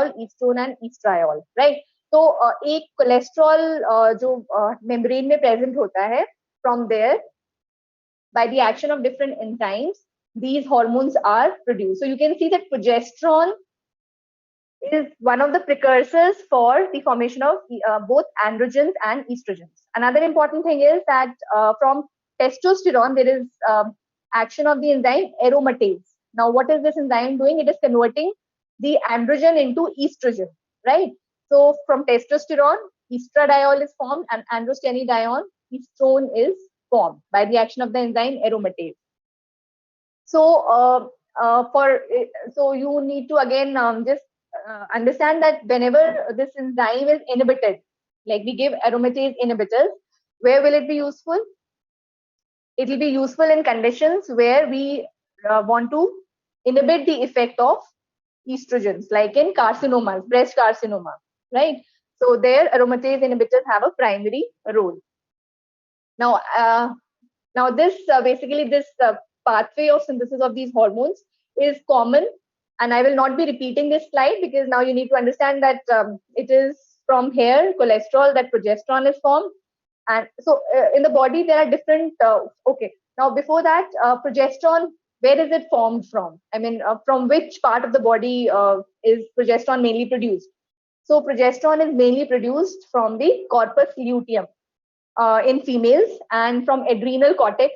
estradiol, estrone and estriol, right? तो एक cholesterol जो मेम्ब्रेन में प्रेजेंट होता है, from there by the action of different enzymes, these hormones are produced. So you can see that progesterone is one of the precursors for the formation of both androgens and estrogens. Another important thing is that from testosterone, there is action of the enzyme aromatase. Now, what is this enzyme doing? It is converting the androgen into estrogen, right? So from testosterone, estradiol is formed and androstenedione, estrone is formed by the action of the enzyme aromatase. So, so you need to again just understand that whenever this enzyme is inhibited, like we give aromatase inhibitors, where will it be useful? It will be useful in conditions where we want to inhibit the effect of estrogens, like in carcinomas, breast carcinoma, right? So there aromatase inhibitors have a primary role. Now this basically this pathway of synthesis of these hormones is common, and I will not be repeating this slide because now you need to understand that it is from here cholesterol that progesterone is formed. And so in the body there are different okay, now before that, progesterone, where is it formed from? I mean, from which part of the body is progesterone mainly produced? So progesterone is mainly produced from the corpus luteum in females and from adrenal cortex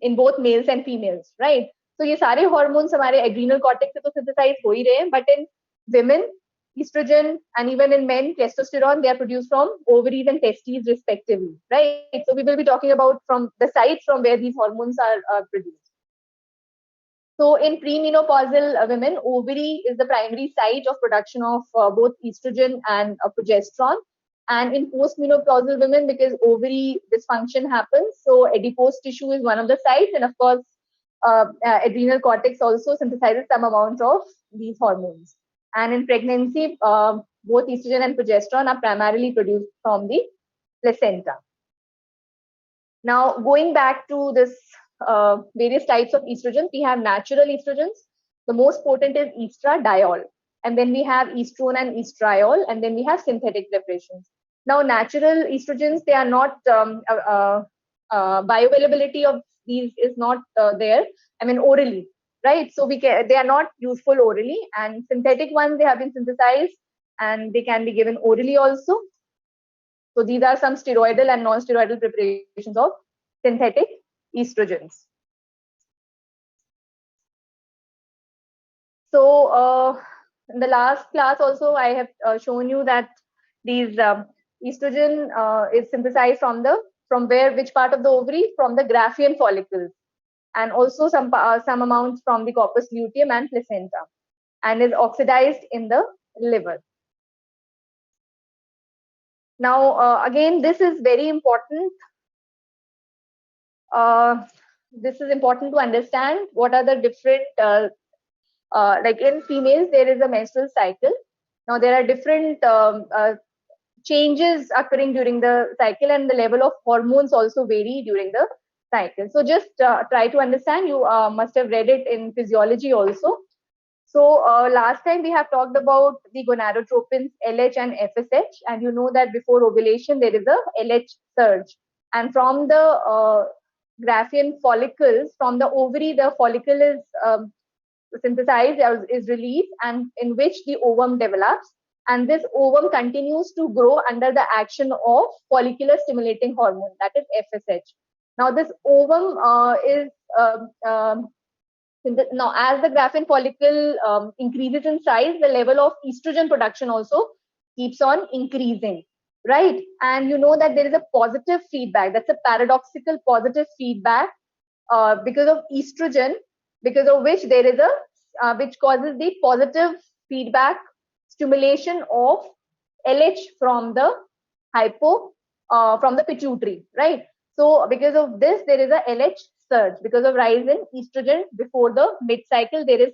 in both males and females, right? So ये सारे hormones हमारे adrenal cortex से तो synthesize हो ही रहे हैं, but in women, estrogen, and even in men, testosterone, they are produced from ovaries and testes respectively, right? So we will be talking about from the sites from where these hormones are produced. So in premenopausal women, ovary is the primary site of production of both estrogen and progesterone. And in postmenopausal women, because ovary dysfunction happens, so adipose tissue is one of the sites, and of course, adrenal cortex also synthesizes some amount of these hormones. And in pregnancy, both estrogen and progesterone are primarily produced from the placenta. Now, going back to this various types of estrogens, we have natural estrogens. The most potent is estradiol, and then we have estrone and estriol, and then we have synthetic preparations. Now, natural estrogens, they are not bioavailability of these is not there. I mean, orally, right? So they are not useful orally, and synthetic ones, they have been synthesized and they can be given orally also. So these are some steroidal and non-steroidal preparations of synthetic estrogens. So in the last class also, I have shown you that these estrogen is synthesized from which part of the ovary? From the Graafian follicles, and also some amounts from the corpus luteum and placenta, and is oxidized in the liver. Now, again, this is very important. This is important to understand what are the different, like in females, there is a menstrual cycle. Now, there are different changes occurring during the cycle, and the level of hormones also vary during the cycle. So just try to understand. You must have read it in physiology also. So last time we have talked about the gonadotropins LH and FSH, and you know that before ovulation there is a LH surge, and from the Graafian follicles, from the ovary, the follicle is synthesized, is released, and in which the ovum develops, and this ovum continues to grow under the action of follicular stimulating hormone, that is FSH. Now this ovum is now, as the Graafian follicle increases in size, the level of estrogen production also keeps on increasing, right? And you know that there is a positive feedback. That's a paradoxical positive feedback because of estrogen, because of which there is a which causes the positive feedback stimulation of LH from the from the pituitary, right? So because of this, there is a LH surge. Because of rise in estrogen before the mid-cycle, there is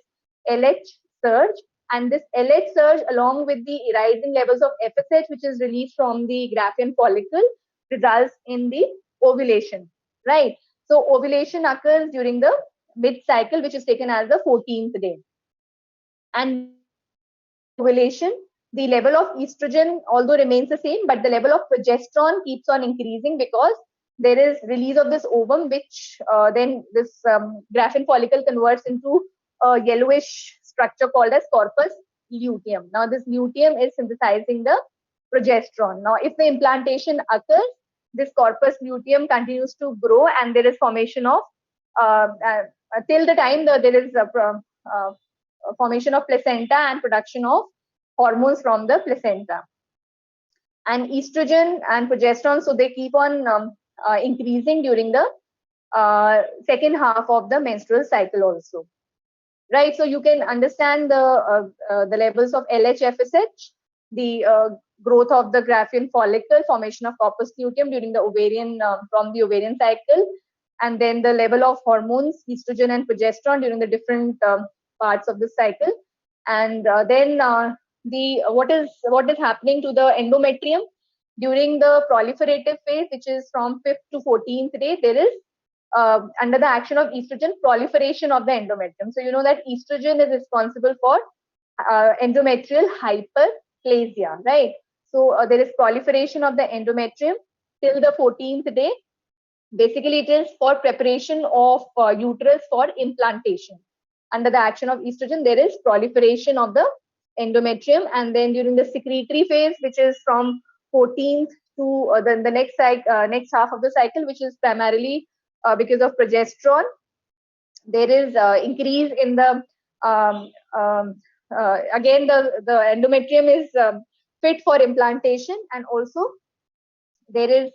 LH surge, and this LH surge, along with the rising levels of FSH, which is released from the Graafian follicle, results in the ovulation, right? So ovulation occurs during the mid-cycle, which is taken as the 14th day. And ovulation, the level of estrogen although remains the same, but the level of progesterone keeps on increasing because there is release of this ovum, which then this graphene follicle converts into a yellowish structure called as corpus luteum. Now this luteum is synthesizing the progesterone. Now if the implantation occurs, this corpus luteum continues to grow and there is formation of till the time there is formation of placenta and production of hormones from the placenta. And estrogen and progesterone, so they keep on increasing during the second half of the menstrual cycle also. Right, so you can understand the levels of LH-FSH, the growth of the graphene follicle, formation of corpus luteum during the ovarian from the ovarian cycle, and then the level of hormones, estrogen and progesterone during the different parts of the cycle, and then the what is happening to the endometrium during the proliferative phase, which is from 5th to 14th day. There is under the action of estrogen, proliferation of the endometrium. So you know that estrogen is responsible for endometrial hyperplasia, right? So there is proliferation of the endometrium till the 14th day. Basically, it is for preparation of uterus for implantation. Under the action of estrogen, there is proliferation of the endometrium, and then during the secretory phase, which is from 14th to the next next half of the cycle, which is primarily because of progesterone, there is increase in the again the endometrium is fit for implantation, and also there is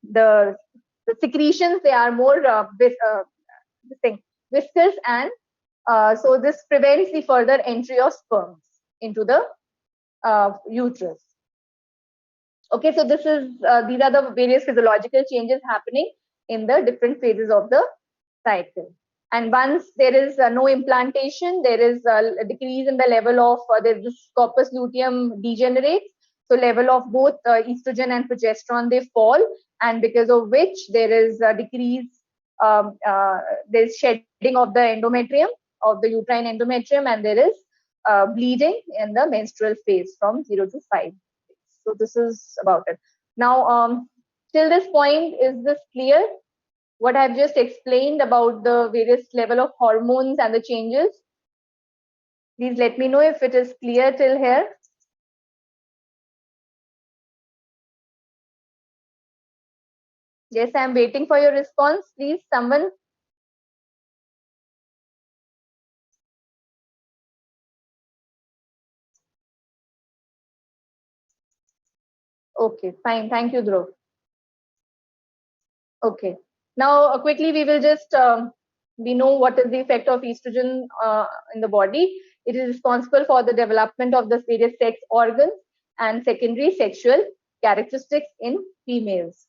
the secretions, they are more viscous, and so this prevents the further entry of sperms into the uterus. Okay, so this is these are the various physiological changes happening in the different phases of the cycle. And once there is no implantation, there is a decrease in the level of this corpus luteum degenerates. So level of both estrogen and progesterone, they fall, and because of which there is a decrease, there's shedding of the endometrium, of the uterine endometrium, and there is bleeding in the menstrual phase from 0 to 5. So this is about it. Now, till this point, is this clear? What I've just explained about the various level of hormones and the changes? Please let me know if it is clear till here. Yes, I'm waiting for your response. Please, someone. Okay, fine. Thank you, Dhruv. Okay. Now, quickly, we will just, we know what is the effect of estrogen in the body. It is responsible for the development of the various sex organs and secondary sexual characteristics in females.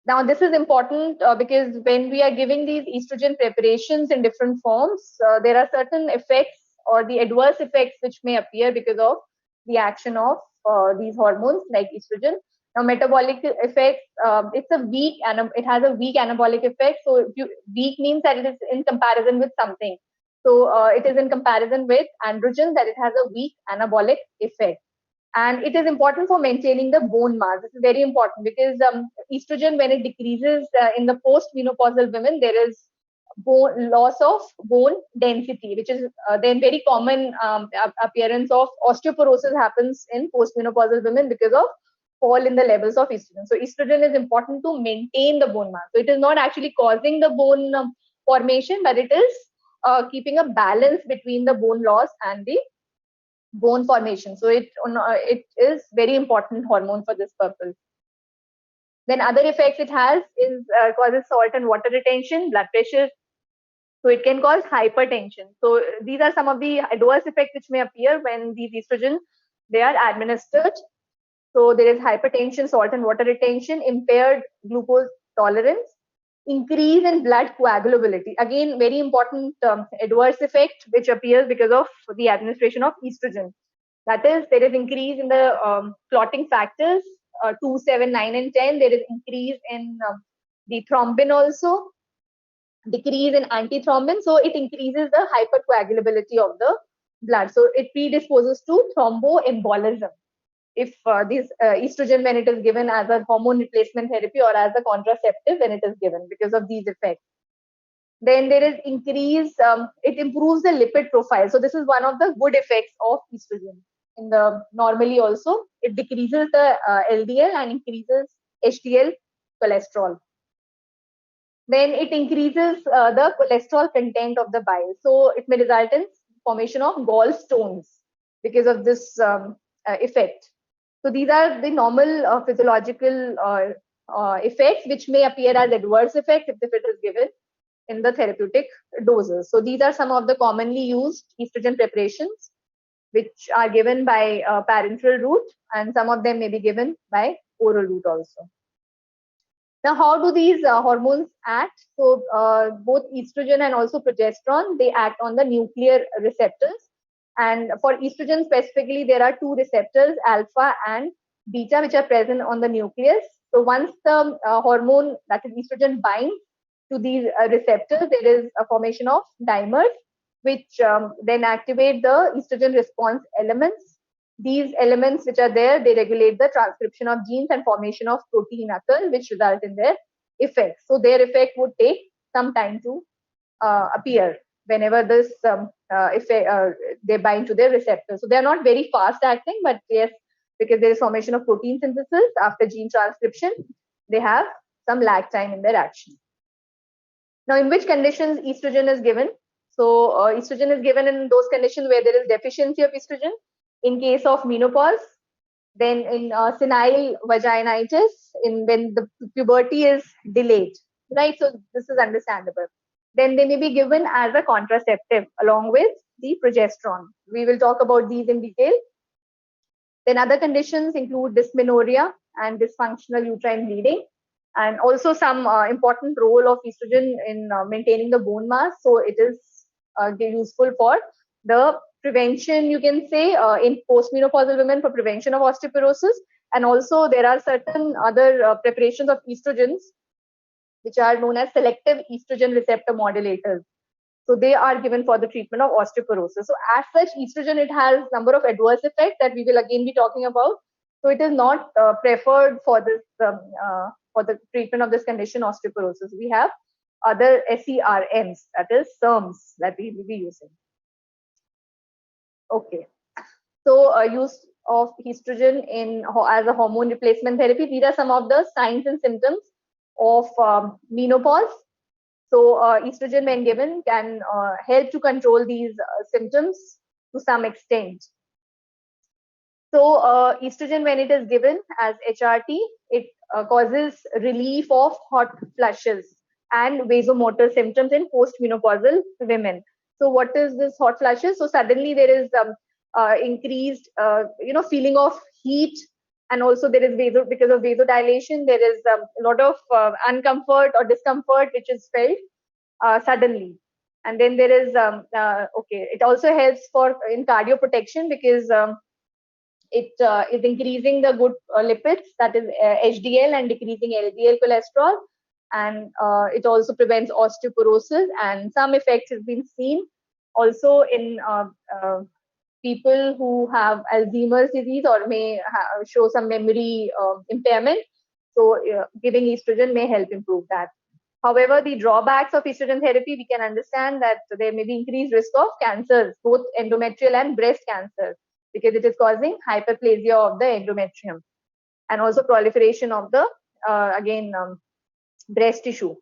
Now, this is important because when we are giving these estrogen preparations in different forms, there are certain effects or the adverse effects which may appear because of the action of these hormones like estrogen. Now, metabolic effects, it's a weak, it has a weak anabolic effect. So, weak means that it is in comparison with something. So, it is in comparison with androgen, that it has a weak anabolic effect. And it is important for maintaining the bone mass. This is very important because estrogen, when it decreases in the post-menopausal women, there is loss of bone density, which is then very common appearance of osteoporosis happens in post-menopausal women because of fall in the levels of estrogen. So estrogen is important to maintain the bone mass. So it is not actually causing the bone formation, but it is keeping a balance between the bone loss and the bone formation. So it is very important hormone for this purpose. Then other effects it has is causes salt and water retention, blood pressure. So it can cause hypertension. So these are some of the adverse effects which may appear when these estrogen they are administered. So there is hypertension, salt and water retention, impaired glucose tolerance, increase in blood coagulability. Again, very important adverse effect which appears because of the administration of estrogen. That is, there is increase in the clotting factors, 2, 7, 9, and 10. There is increase in the thrombin also. decrease in antithrombin, so it increases the hypercoagulability of the blood. So it predisposes to thromboembolism if these estrogen when it is given as a hormone replacement therapy or as a contraceptive when it is given because of these effects. Then there is increase, it improves the lipid profile. So this is one of the good effects of estrogen. In the normally also, it decreases the LDL and increases HDL cholesterol. Then it increases the cholesterol content of the bile. So it may result in formation of gallstones because of this effect. So these are the normal physiological effects which may appear as adverse effects if it is given in the therapeutic doses. So these are some of the commonly used estrogen preparations which are given by parenteral route, and some of them may be given by oral route also. Now, how do these hormones act? So both estrogen and also progesterone, they act on the nuclear receptors. And for estrogen specifically, there are two receptors, alpha and beta, which are present on the nucleus. So once the hormone, that is estrogen, binds to these receptors, there is a formation of dimers, which then activate the estrogen response elements. These elements which are there, they regulate the transcription of genes and formation of protein occur, which result in their effect. So their effect would take some time to appear whenever this effect, they bind to their receptor. So they are not very fast acting, but yes, because there is formation of protein synthesis after gene transcription, they have some lag time in their action. Now, in which conditions estrogen is given? So estrogen is given in those conditions where there is deficiency of estrogen. In case of menopause, then in senile vaginitis, in when the puberty is delayed, right? So this is understandable. Then they may be given as a contraceptive along with the progesterone. We will talk about these in detail. Then other conditions include dysmenorrhea and dysfunctional uterine bleeding, and also some important role of estrogen in maintaining the bone mass. So it is useful for the prevention, you can say, in postmenopausal women for prevention of osteoporosis. And also there are certain other preparations of estrogens which are known as selective estrogen receptor modulators. So they are given for the treatment of osteoporosis. So as such, estrogen, it has number of adverse effects that we will again be talking about. So it is not preferred for this for the treatment of this condition, osteoporosis. We have other SERMs, that is SERMs, that we will be using. Okay. So use of estrogen in as a hormone replacement therapy. These are some of the signs and symptoms of menopause. So estrogen when given can help to control these symptoms to some extent. So estrogen when it is given as HRT, it causes relief of hot flushes and vasomotor symptoms in postmenopausal women. So what is this hot flushes? So suddenly there is increased, feeling of heat, and also there is because of vasodilation, there is a lot of uncomfort or discomfort which is felt suddenly. And then there is it also helps for in cardio protection because it is increasing the good lipids, that is HDL, and decreasing LDL cholesterol, and it also prevents osteoporosis. And some effects has been seen also in people who have Alzheimer's disease or may show some memory impairment. So giving estrogen may help improve that. However, the drawbacks of estrogen therapy, we can understand that there may be increased risk of cancers, both endometrial and breast cancer, because it is causing hyperplasia of the endometrium, and also proliferation of the breast tissue,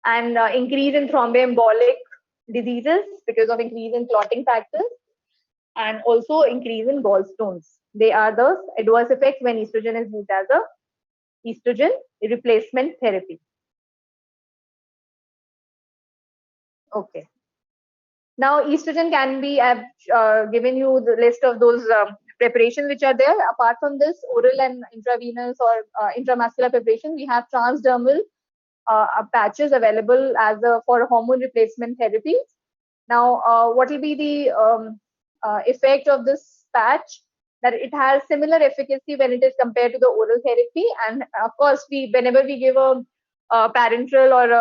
and increase in thromboembolic diseases because of increase in clotting factors, and also increase in gallstones. They are the adverse effects when estrogen is used as a estrogen replacement therapy. Okay. Now, estrogen can be, I've given you the list of those preparations which are there. Apart from this, oral and intravenous or intramuscular preparation, we have transdermal patches available as for hormone replacement therapy. Now, what will be the effect of this patch? That it has similar efficacy when it is compared to the oral therapy. And of course, whenever we give a parenteral or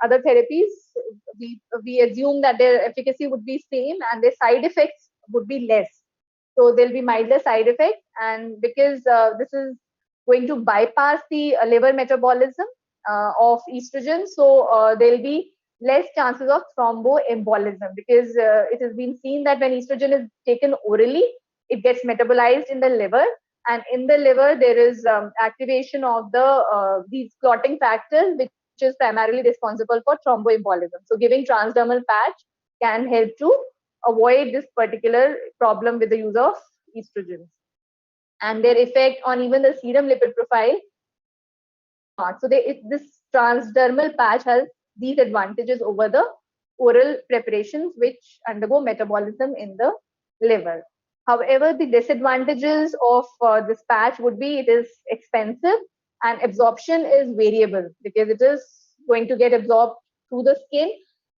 other therapies, we assume that their efficacy would be same and their side effects would be less. So there'll be milder side effects, and because this is going to bypass the liver metabolism of estrogen, so there'll be less chances of thromboembolism, because it has been seen that when estrogen is taken orally, it gets metabolized in the liver, and in the liver there is activation of these clotting factors, which is primarily responsible for thromboembolism. So giving transdermal patch can help to avoid this particular problem with the use of estrogens, and their effect on even the serum lipid profile. So this transdermal patch has these advantages over the oral preparations which undergo metabolism in the liver. However, the disadvantages of this patch would be it is expensive and absorption is variable, because it is going to get absorbed through the skin,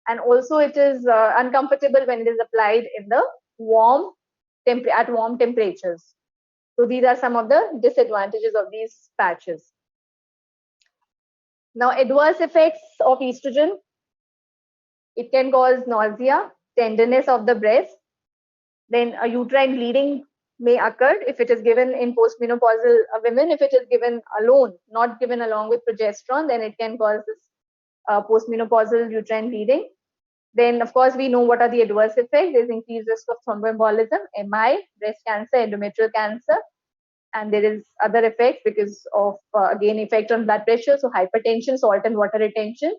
and also it is uncomfortable when it is applied in the at warm temperatures. So these are some of the disadvantages of these patches. Now, adverse effects of estrogen: it can cause nausea, tenderness of the breast, then a uterine bleeding may occur if it is given in postmenopausal women. If it is given alone, not given along with progesterone, then it can cause this postmenopausal uterine bleeding. Then, of course, we know what are the adverse effects. There's increased risk of thromboembolism, MI, breast cancer, endometrial cancer, and there is other effects because of again effect on blood pressure, so hypertension, salt and water retention.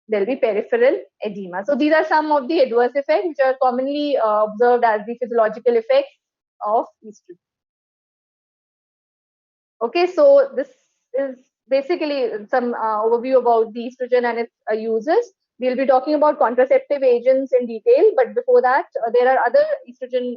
There'll be peripheral edema. So these are some of the adverse effects which are commonly observed as the physiological effects of estrogen. Okay, so this is basically some overview about the estrogen and its uses. We'll be talking about contraceptive agents in detail, but before that, there are other estrogen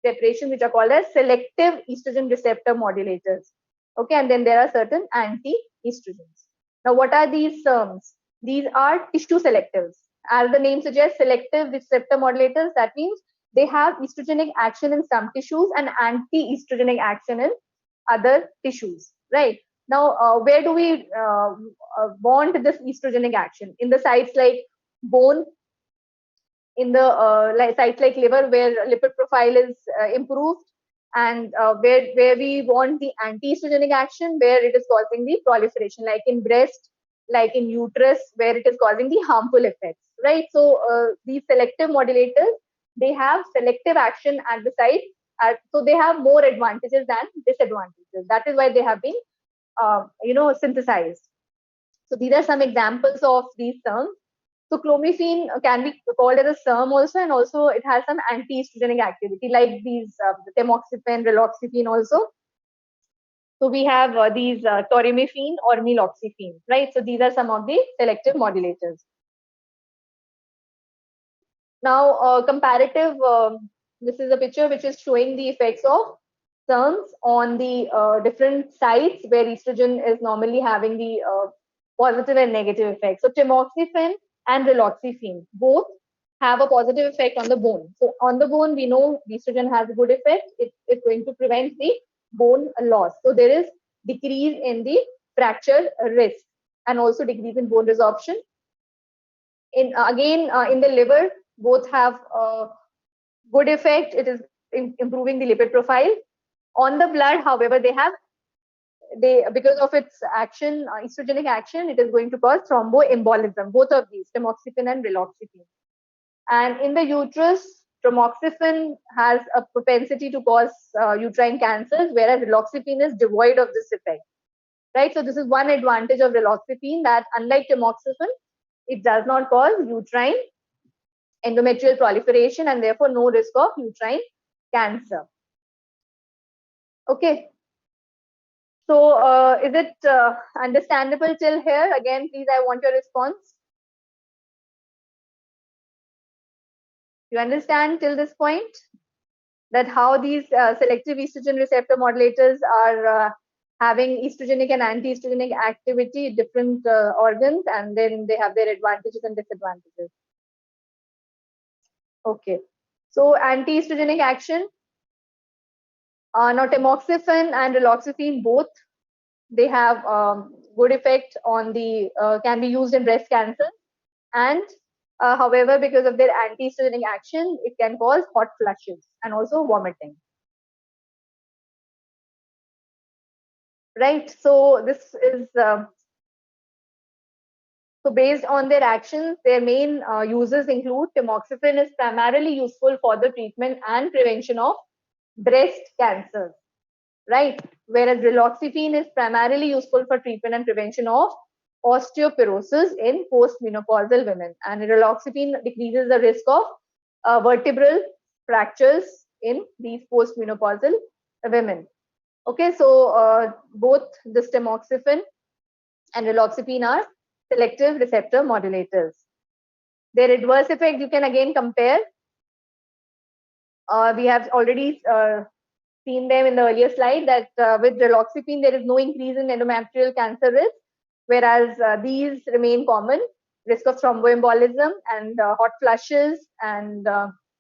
preparations which are called as selective estrogen receptor modulators. Okay, and then there are certain anti-estrogens. Now, what are these terms? These are tissue selectives. As the name suggests, selective receptor modulators, that means they have estrogenic action in some tissues and anti-estrogenic action in other tissues, right? Now, where do we want this estrogenic action? In the sites like bone, in the sites like liver, where lipid profile is improved, and where we want the anti-estrogenic action, where it is causing the proliferation, like in breast, like in uterus, where it is causing the harmful effects, right? So these selective modulators, they have selective action at the site, so they have more advantages than disadvantages. That is why they have been, synthesized. So these are some examples of these terms. So clomiphene can be called as a SERM also, and also it has some anti-estrogenic activity, like these tamoxifen, raloxifene also. So we have these torimifene or meloxifene, right? So these are some of the selective modulators. Now, comparative, this is a picture which is showing the effects of SERMs on the different sites where estrogen is normally having the positive and negative effects. So tamoxifen and raloxifene both have a positive effect on the bone. So on the bone, we know estrogen has a good effect. It's going to prevent the bone loss. So there is decrease in the fracture risk and also decrease in bone resorption. In the liver, both have a good effect. It is improving the lipid profile. On the blood, however, because of its action, estrogenic action, it is going to cause thromboembolism, both of these, tamoxifen and raloxifene. And in the uterus, tamoxifen has a propensity to cause uterine cancers, whereas raloxifene is devoid of this effect, right? So this is one advantage of raloxifene, that unlike tamoxifen, it does not cause uterine endometrial proliferation and therefore no risk of uterine cancer. Okay. So is it understandable till here? Again, please, I want your response. You understand till this point that how these selective estrogen receptor modulators are having estrogenic and anti-estrogenic activity in different organs, and then they have their advantages and disadvantages. Okay. So anti-estrogenic action. Now tamoxifen and raloxifene both, they have good effect on the can be used in breast cancer, and however, because of their anti-estrogenic action, it can cause hot flushes and also vomiting. Right. So this is so based on their actions, their main uses include tamoxifen is primarily useful for the treatment and prevention of breast cancer, right? Whereas raloxifene is primarily useful for treatment and prevention of osteoporosis in postmenopausal women. And raloxifene decreases the risk of vertebral fractures in these postmenopausal women. Okay, so both this tamoxifen and raloxifene are selective receptor modulators. Their adverse effect you can again compare. We have already seen them in the earlier slide that with raloxifene there is no increase in endometrial cancer risk, whereas these remain common: risk of thromboembolism and hot flushes and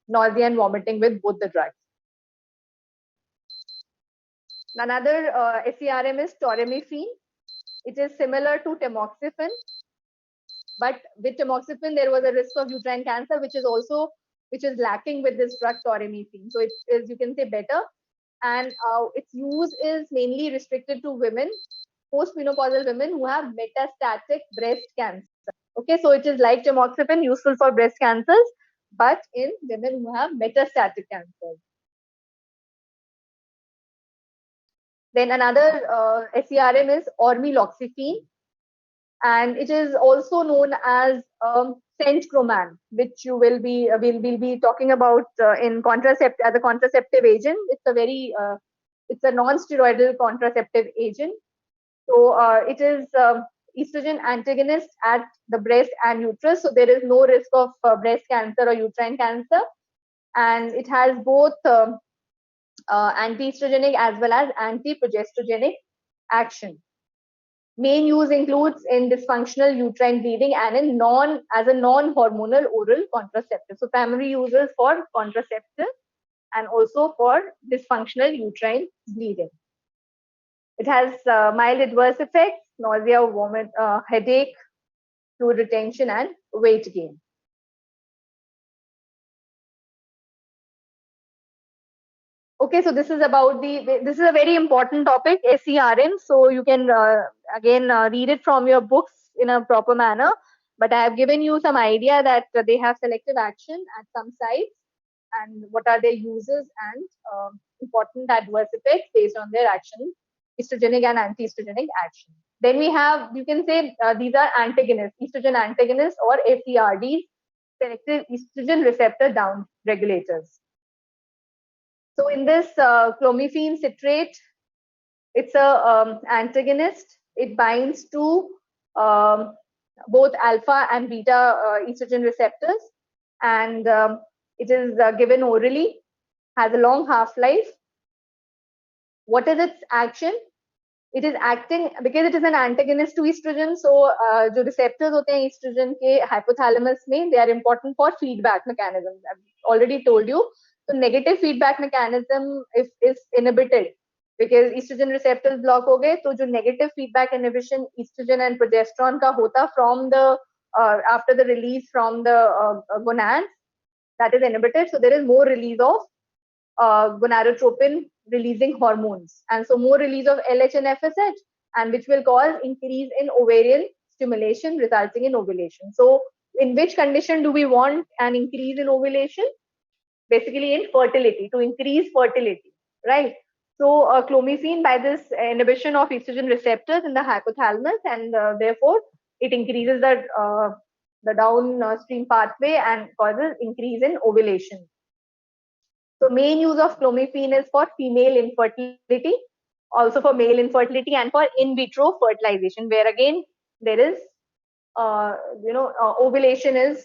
nausea and vomiting with both the drugs. Another SERM is toremifene. It is similar to tamoxifen, but with tamoxifen there was a risk of uterine cancer, which is lacking with this drug toremifene. So it is, you can say, better, and its use is mainly restricted to women, postmenopausal women who have metastatic breast cancer. Okay, so it is like tamoxifen, useful for breast cancers, but in women who have metastatic cancer. Then another SERM is ormeloxifene, and it is also known as centroman, which you will be talking about in contraceptive as a contraceptive agent. It's a non-steroidal contraceptive agent. So it is estrogen antagonist at the breast and uterus. So there is no risk of breast cancer or uterine cancer, and it has both anti-estrogenic as well as anti-progesterogenic action. Main use includes in dysfunctional uterine bleeding and as a non-hormonal oral contraceptive. So primary uses for contraceptive and also for dysfunctional uterine bleeding. It has mild adverse effects: nausea, vomit, headache, fluid retention, and weight gain. Okay, so this is a very important topic, SERM. So you can again read it from your books in a proper manner. But I have given you some idea that they have selective action at some sites and what are their uses and important adverse effects based on their action, estrogenic and anti-estrogenic action. Then we have, you can say, these are antagonists, estrogen antagonists or SERDs, selective estrogen receptor down regulators. So in this clomiphene citrate, it's a antagonist. It binds to both alpha and beta estrogen receptors, and it is given orally, has a long half-life. What is its action? It is acting because it is an antagonist to estrogen. So जो receptors होते हैं estrogen के hypothalamus में, they are important for feedback mechanism. I've already told you. So negative feedback mechanism if is inhibited because estrogen receptors block हो गए, तो जो negative feedback inhibition estrogen and progesterone का होता from the after the release from the gonads, that is inhibited. So there is more release of gonadotropin releasing hormones, and so more release of LH and FSH, and which will cause increase in ovarian stimulation resulting in ovulation. So in which condition do we want an increase in ovulation? Basically in fertility, to increase fertility, right? So clomiphene, by this inhibition of estrogen receptors in the hypothalamus, and therefore it increases the downstream pathway and causes increase in ovulation. So main use of clomiphene is for female infertility, also for male infertility, and for in vitro fertilization, where again there is ovulation is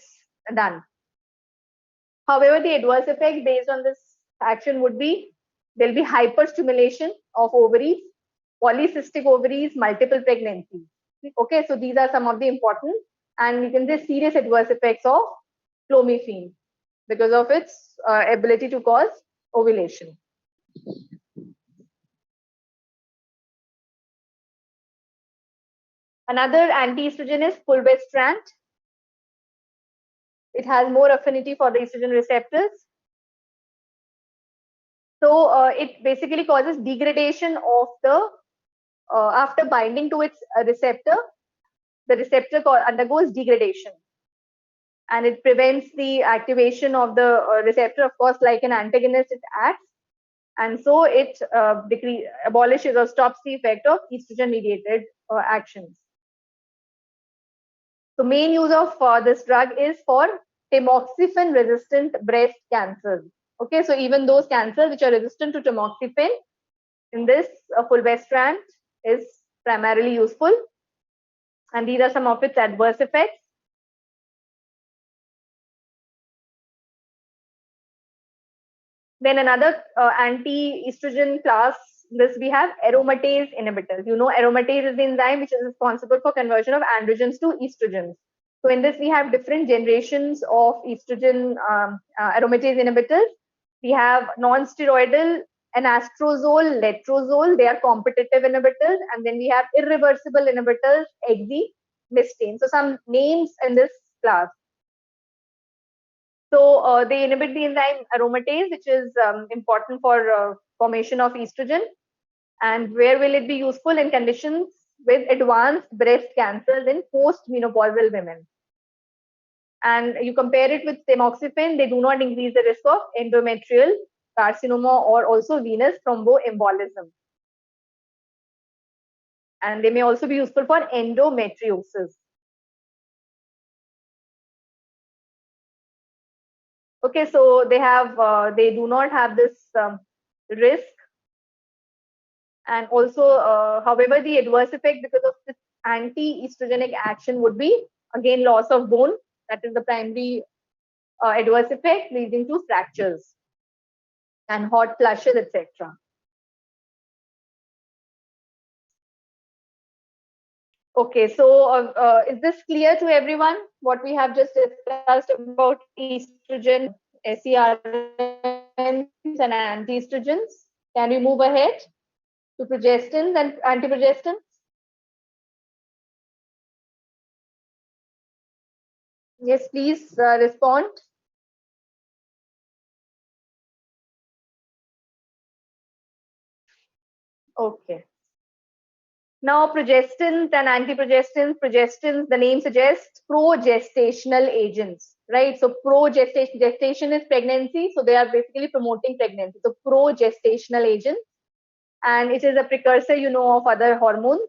done. However, the adverse effect based on this action would be there'll be hyperstimulation of ovaries, polycystic ovaries, multiple pregnancies. Okay, so these are some of the important and you can say serious adverse effects of clomiphene because of its ability to cause ovulation. Another anti-estrogen is fulvestrant. It has more affinity for the estrogen receptors. So it basically causes degradation of the, after binding to its receptor, the receptor undergoes degradation. And it prevents the activation of the receptor. Of course, like an antagonist, it acts. And so it abolishes or stops the effect of estrogen-mediated actions. The main use of this drug is for tamoxifen-resistant breast cancers. Okay, so even those cancers which are resistant to tamoxifen, in this fulvestrant is primarily useful. And these are some of its adverse effects. Then another anti-estrogen class, this we have aromatase inhibitors. You know, aromatase is the enzyme which is responsible for conversion of androgens to estrogens. So in this, we have different generations of estrogen aromatase inhibitors. We have non-steroidal anastrozole, letrozole. They are competitive inhibitors. And then we have irreversible inhibitors, exemestane. So some names in this class. So they inhibit the enzyme aromatase, which is important for formation of estrogen. And where will it be useful? In conditions with advanced breast cancers in post-menopausal women. And you compare it with tamoxifen, they do not increase the risk of endometrial carcinoma or also venous thromboembolism. And they may also be useful for endometriosis. Okay, so they do not have this risk. And also, however, the adverse effect because of this anti-estrogenic action would be, again, loss of bone. That is the primary adverse effect, leading to fractures and hot flushes, etc. Okay, so is this clear to everyone what we have just discussed about estrogen, SERMs, and anti-estrogens? Can we move ahead to progestins and antiprogestins? Yes, please respond. Okay. Now, progestins and antiprogestins, progestins, the name suggests progestational agents, right? So, gestation is pregnancy. So, they are basically promoting pregnancy. So, progestational agents. And it is a precursor, you know, of other hormones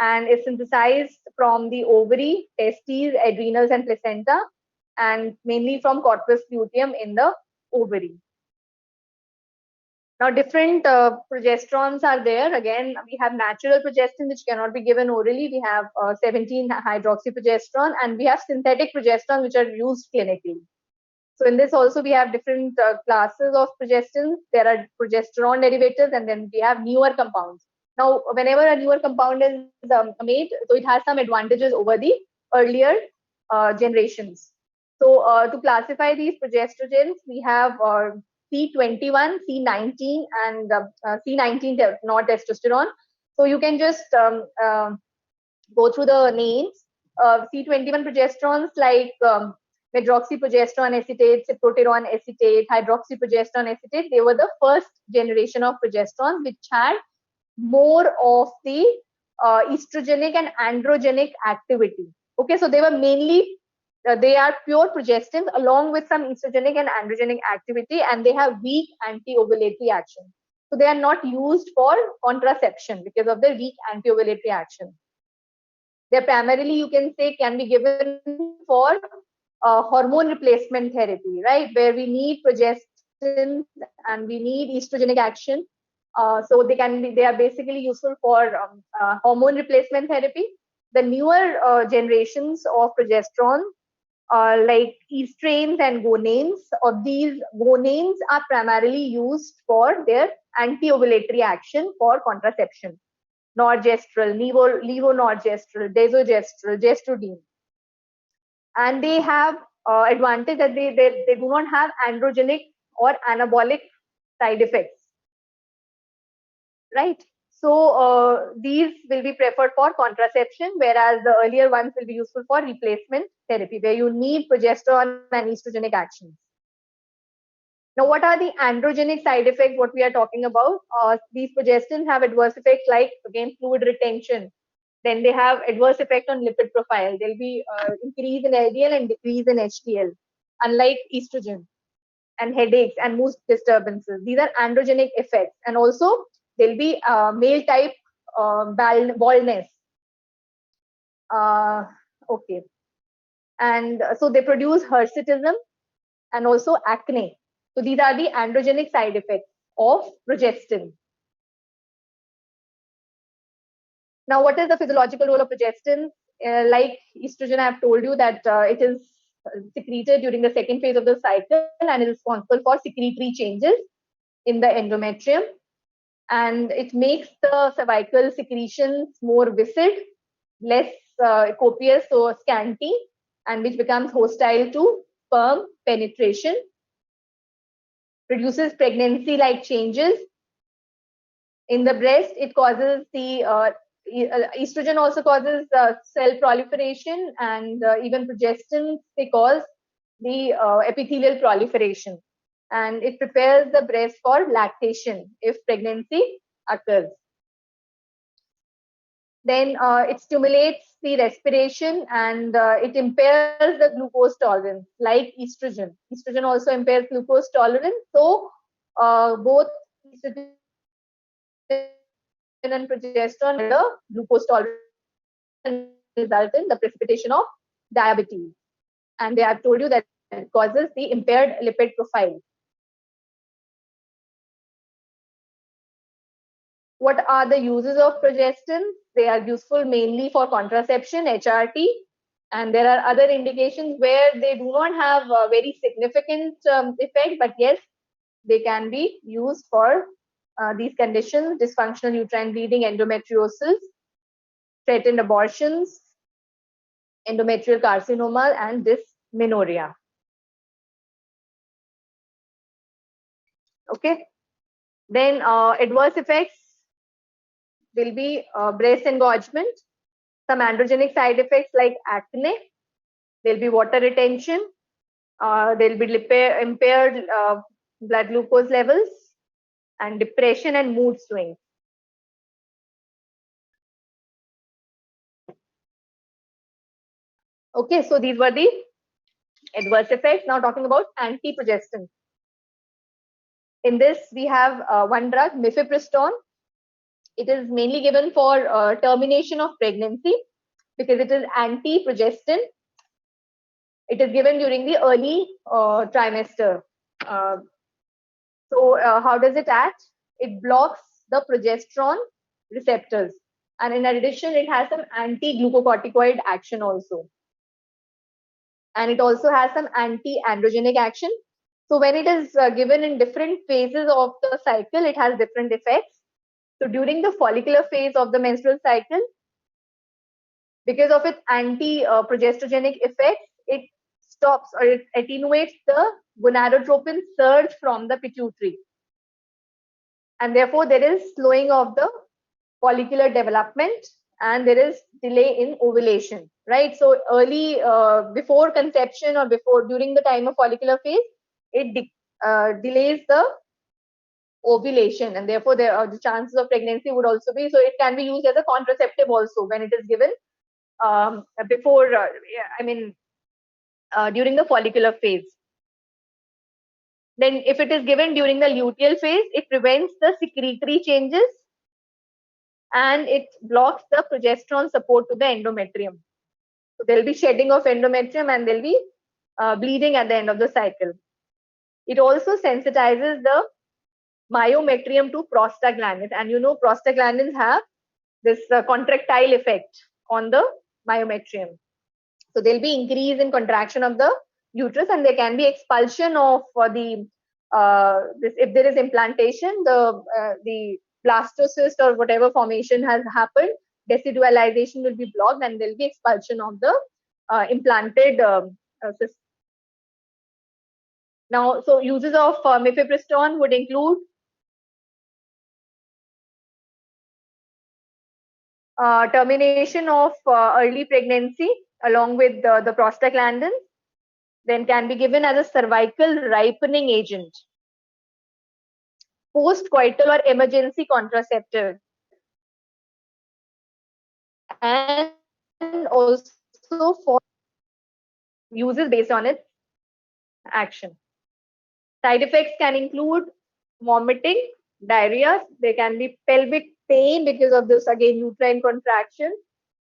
and is synthesized from the ovary, testes, adrenals, and placenta, and mainly from corpus luteum in the ovary. Now, different progesterons are there. Again, we have natural progestin, which cannot be given orally. We have 17-hydroxyprogesterone, and we have synthetic progesterone, which are used clinically. So in this also, we have different classes of progestins. There are progesterone derivatives, and then we have newer compounds. Now, whenever a newer compound is made, so it has some advantages over the earlier generations. So to classify these progestogens, we have C21, C19, and C19 not testosterone. So you can just go through the names. C21 progesterones like medroxyprogesterone acetate, cyproterone acetate, hydroxyprogesterone acetate, they were the first generation of progesterone which had more of the estrogenic and androgenic activity. Okay, so they were mainly they are pure progestins along with some estrogenic and androgenic activity, and they have weak anti-ovulatory action. So they are not used for contraception because of the weak anti-ovulatory action. They're primarily, you can say, can be given for hormone replacement therapy, right? Where we need progestin and we need estrogenic action. So they are basically useful for hormone replacement therapy. The newer generations of progesterone, like estranes and gonanes, of these gonanes are primarily used for their anti-ovulatory action for contraception. Norgestrel, levonorgestrel, desogestrel, gestrodine. And they have advantage that they do not have androgenic or anabolic side effects, right? So these will be preferred for contraception, whereas the earlier ones will be useful for replacement therapy, where you need progesterone and estrogenic actions. Now, what are the androgenic side effects? What we are talking about? These progestins have adverse effects like, again, fluid retention. Then they have adverse effect on lipid profile. There'll be increase in LDL and decrease in HDL, unlike estrogen, and headaches and mood disturbances. These are androgenic effects. And also, there'll be male type baldness. Okay. And so they produce hirsutism and also acne. So these are the androgenic side effects of progestin. Now, what is the physiological role of progestin? Like estrogen, I have told you that it is secreted during the second phase of the cycle and is responsible for secretory changes in the endometrium. And it makes the cervical secretions more viscid, less copious, so scanty, and which becomes hostile to sperm penetration. Produces pregnancy-like changes in the breast. It causes the estrogen also causes cell proliferation, and even progestin, they cause the epithelial proliferation, and it prepares the breast for lactation if pregnancy occurs. Then it stimulates the respiration, and it impairs the glucose tolerance, like estrogen. Estrogen also impairs glucose tolerance. So both estrogen and progesterone, the glucose tolerance, and result in the precipitation of diabetes. And they have told you that it causes the impaired lipid profile. What are the uses of progestin? They are useful mainly for contraception, HRT, and there are other indications where they do not have a very significant effect, but yes, they can be used for these conditions: dysfunctional uterine bleeding, endometriosis, threatened abortions, endometrial carcinoma, and dysmenorrhea. Okay. Then adverse effects will be breast engorgement, some androgenic side effects like acne, there'll be water retention, there'll be impaired blood glucose levels, and depression and mood swings. Okay, so these were the adverse effects. Now talking about anti-progestin. In this, we have one drug, mifepristone. It is mainly given for termination of pregnancy because it is anti-progestin. It is given during the early trimester. So how does it act? It blocks the progesterone receptors. And in addition, it has some anti-glucocorticoid action also. And it also has some anti-androgenic action. So when it is given in different phases of the cycle, it has different effects. So during the follicular phase of the menstrual cycle, because of its anti-progesterogenic effects, it stops or it attenuates the gonadotropin surge from the pituitary. And therefore, there is slowing of the follicular development and there is delay in ovulation, right? So early, before conception or during the time of follicular phase, it delays the ovulation, and therefore the chances of pregnancy would also be, so it can be used as a contraceptive also when it is given before, during the follicular phase. Then if it is given during the luteal phase, it prevents the secretory changes and it blocks the progesterone support to the endometrium. So there'll be shedding of endometrium and there'll be bleeding at the end of the cycle. It also sensitizes the myometrium to prostaglandins, and you know prostaglandins have this contractile effect on the myometrium. So there'll be increase in contraction of the uterus, and there can be expulsion of if there is implantation, the blastocyst or whatever formation has happened, decidualization will be blocked, and there'll be expulsion of the implanted cyst. Now, so uses of mifepristone would include termination of early pregnancy along with the prostaglandins, then can be given as a cervical ripening agent. Post-coital or emergency contraceptive. And also for uses based on its action. Side effects can include vomiting, diarrhea. There can be pelvic pain because of this, again, uterine contraction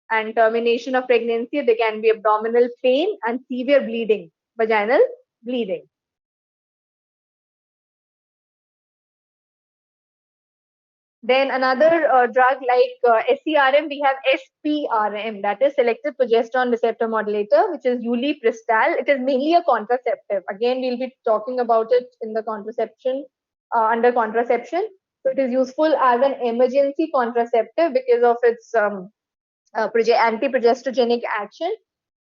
and termination of pregnancy. There can be abdominal pain and severe bleeding, vaginal bleeding. Then another drug like SERM, we have SPRM, that is selective progesterone receptor modulator, which is ulipristal. It is mainly a contraceptive. Again, we'll be talking about it in the contraception, under contraception. So it is useful as an emergency contraceptive because of its anti-progesterogenic action.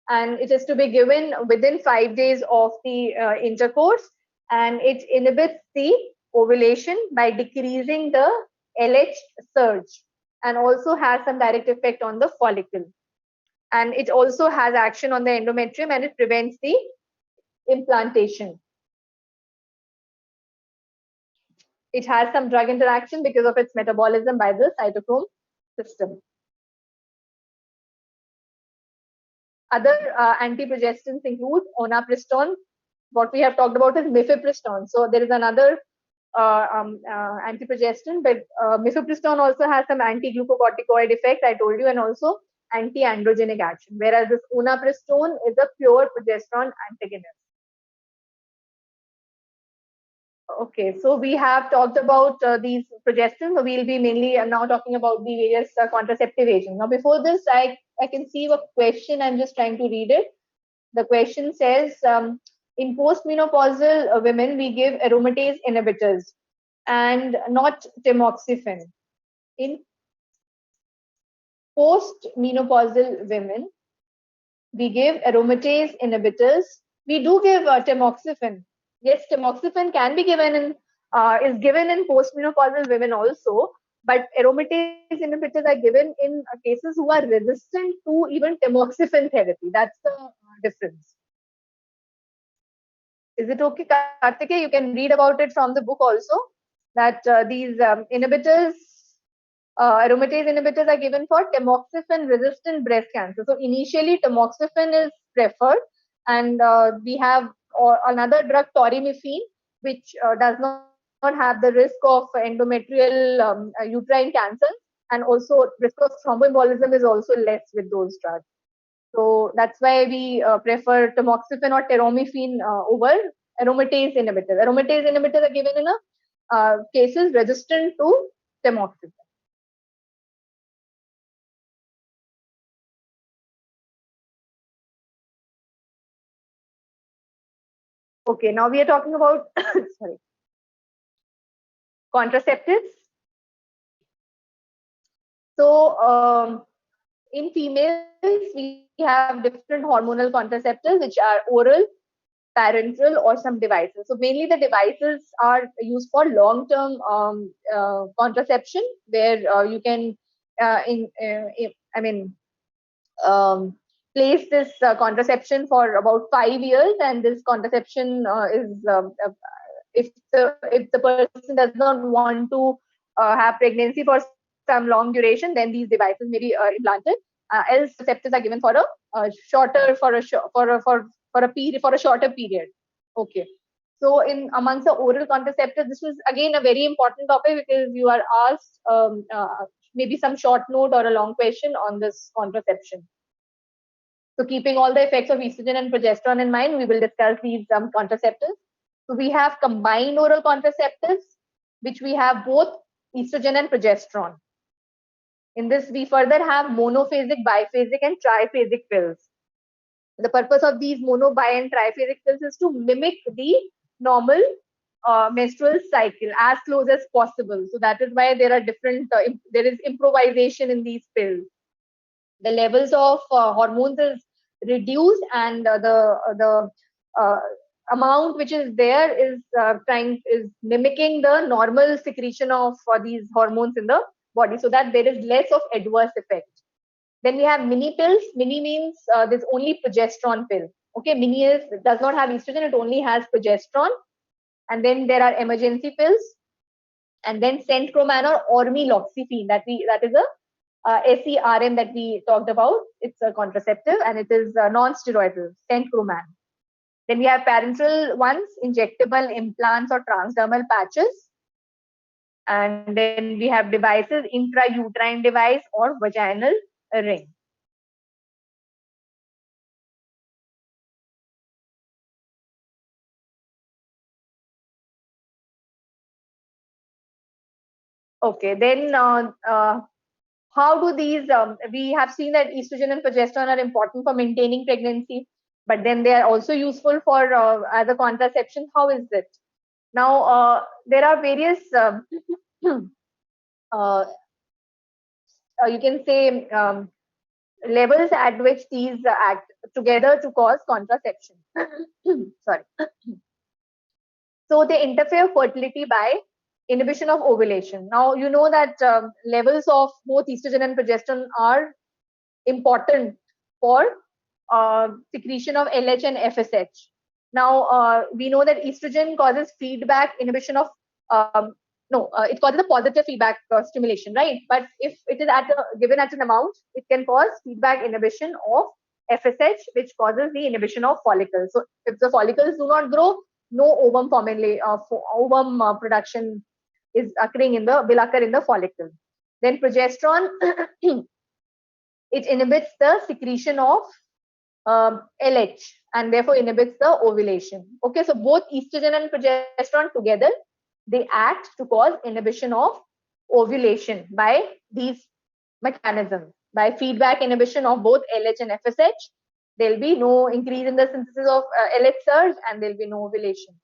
And it is to be given within 5 days of the intercourse. And it inhibits the ovulation by decreasing the LH surge and also has some direct effect on the follicle. And it also has action on the endometrium and it prevents the implantation. It has some drug interaction because of its metabolism by the cytochrome system. Other antiprogestins include onapristone. What we have talked about is mifepristone. So there is another antiprogestin, but mifepristone also has some anti-glucocorticoid effect, I told you, and also anti-androgenic action, whereas this onapristone is a pure progesterone antagonist. Okay, so we have talked about these progestins. So we'll be mainly now talking about the various contraceptive agents. Now, before this, I can see a question. I'm just trying to read it. The question says, in postmenopausal women, we give aromatase inhibitors and not tamoxifen. In postmenopausal women, we give aromatase inhibitors. We do give tamoxifen. Yes, tamoxifen can be given in is given in postmenopausal women also, but aromatase inhibitors are given in cases who are resistant to even tamoxifen therapy. That's the difference. Is it okay, Kartikeya? You can read about it from the book also, that these inhibitors, aromatase inhibitors are given for tamoxifen-resistant breast cancer. So initially, tamoxifen is preferred, and we have another drug, torimifene, which does not have the risk of endometrial uterine cancer, and also risk of thromboembolism is also less with those drugs. So that's why we prefer tamoxifen or teromifene over aromatase inhibitors. Aromatase inhibitors are given in cases resistant to tamoxifen. Okay, now we are talking about sorry, contraceptives. So in females, we have different hormonal contraceptives, which are oral, parenteral, or some devices. So mainly the devices are used for long-term contraception, where you can, place this contraception for about 5 years, and this contraception is if the person does not want to have pregnancy for some long duration, then these devices may be implanted. Else, contraceptives are given for a shorter for a shorter period. Okay. So in amongst the oral contraceptives, this is again a very important topic because you are asked maybe some short note or a long question on this contraception. So keeping all the effects of estrogen and progesterone in mind, we will discuss these contraceptives. So we have combined oral contraceptives, which we have both estrogen and progesterone. In this, we further have monophasic, biphasic, and triphasic pills. The purpose of these mono, bi, and triphasic pills is to mimic the normal menstrual cycle as close as possible. So that is why there are different, there is improvisation in these pills. The levels of hormones is reduced, and the amount which is there is mimicking the normal secretion of these hormones in the body so that there is less of adverse effect. Then we have mini pills. Mini means there's only progesterone pill. Okay, mini does not have estrogen, it only has progesterone. And then there are emergency pills. And then Centroman or ormeloxifene, that is a SERM that we talked about. It's a contraceptive and it is non-steroidal, Centroman. Then we have parenteral ones, injectable implants or transdermal patches. And then we have devices, intrauterine device or vaginal ring. Okay, then how do these, we have seen that estrogen and progesterone are important for maintaining pregnancy, but then they are also useful for as a contraception. How is it? Now, there are various, you can say, levels at which these act together to cause contraception. Sorry. So they interfere fertility by inhibition of ovulation. Now, you know that levels of both estrogen and progesterone are important for secretion of LH and FSH. Now, we know that estrogen causes feedback inhibition of, it causes a positive feedback stimulation, right? But if it is given at an amount, it can cause feedback inhibition of FSH, which causes the inhibition of follicles. So if the follicles do not grow, no ovum production is will occur in the follicle. Then progesterone, it inhibits the secretion of LH and therefore inhibits the ovulation. Okay, so both estrogen and progesterone together, they act to cause inhibition of ovulation by these mechanisms. By feedback inhibition of both LH and FSH, there will be no increase in the synthesis of LH surge and there will be no ovulation.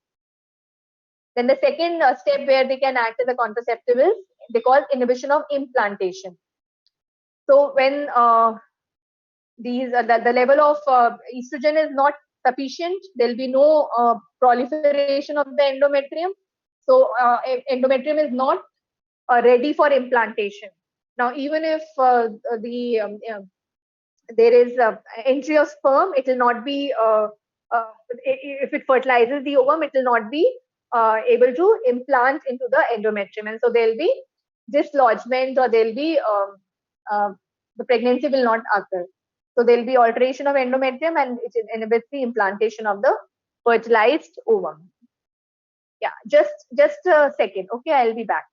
Then the second step where they can act as a contraceptive is they call inhibition of implantation. So when the level of estrogen is not sufficient, there will be no proliferation of the endometrium. So endometrium is not ready for implantation. Now, even if there is entry of sperm, it will not be, if it fertilizes the ovum, it will not be able to implant into the endometrium. And so there will be dislodgement or there will be, the pregnancy will not occur. So there will be alteration of endometrium and it inhibits the implantation of the fertilized ovum. Yeah, just a second. Okay, I'll be back.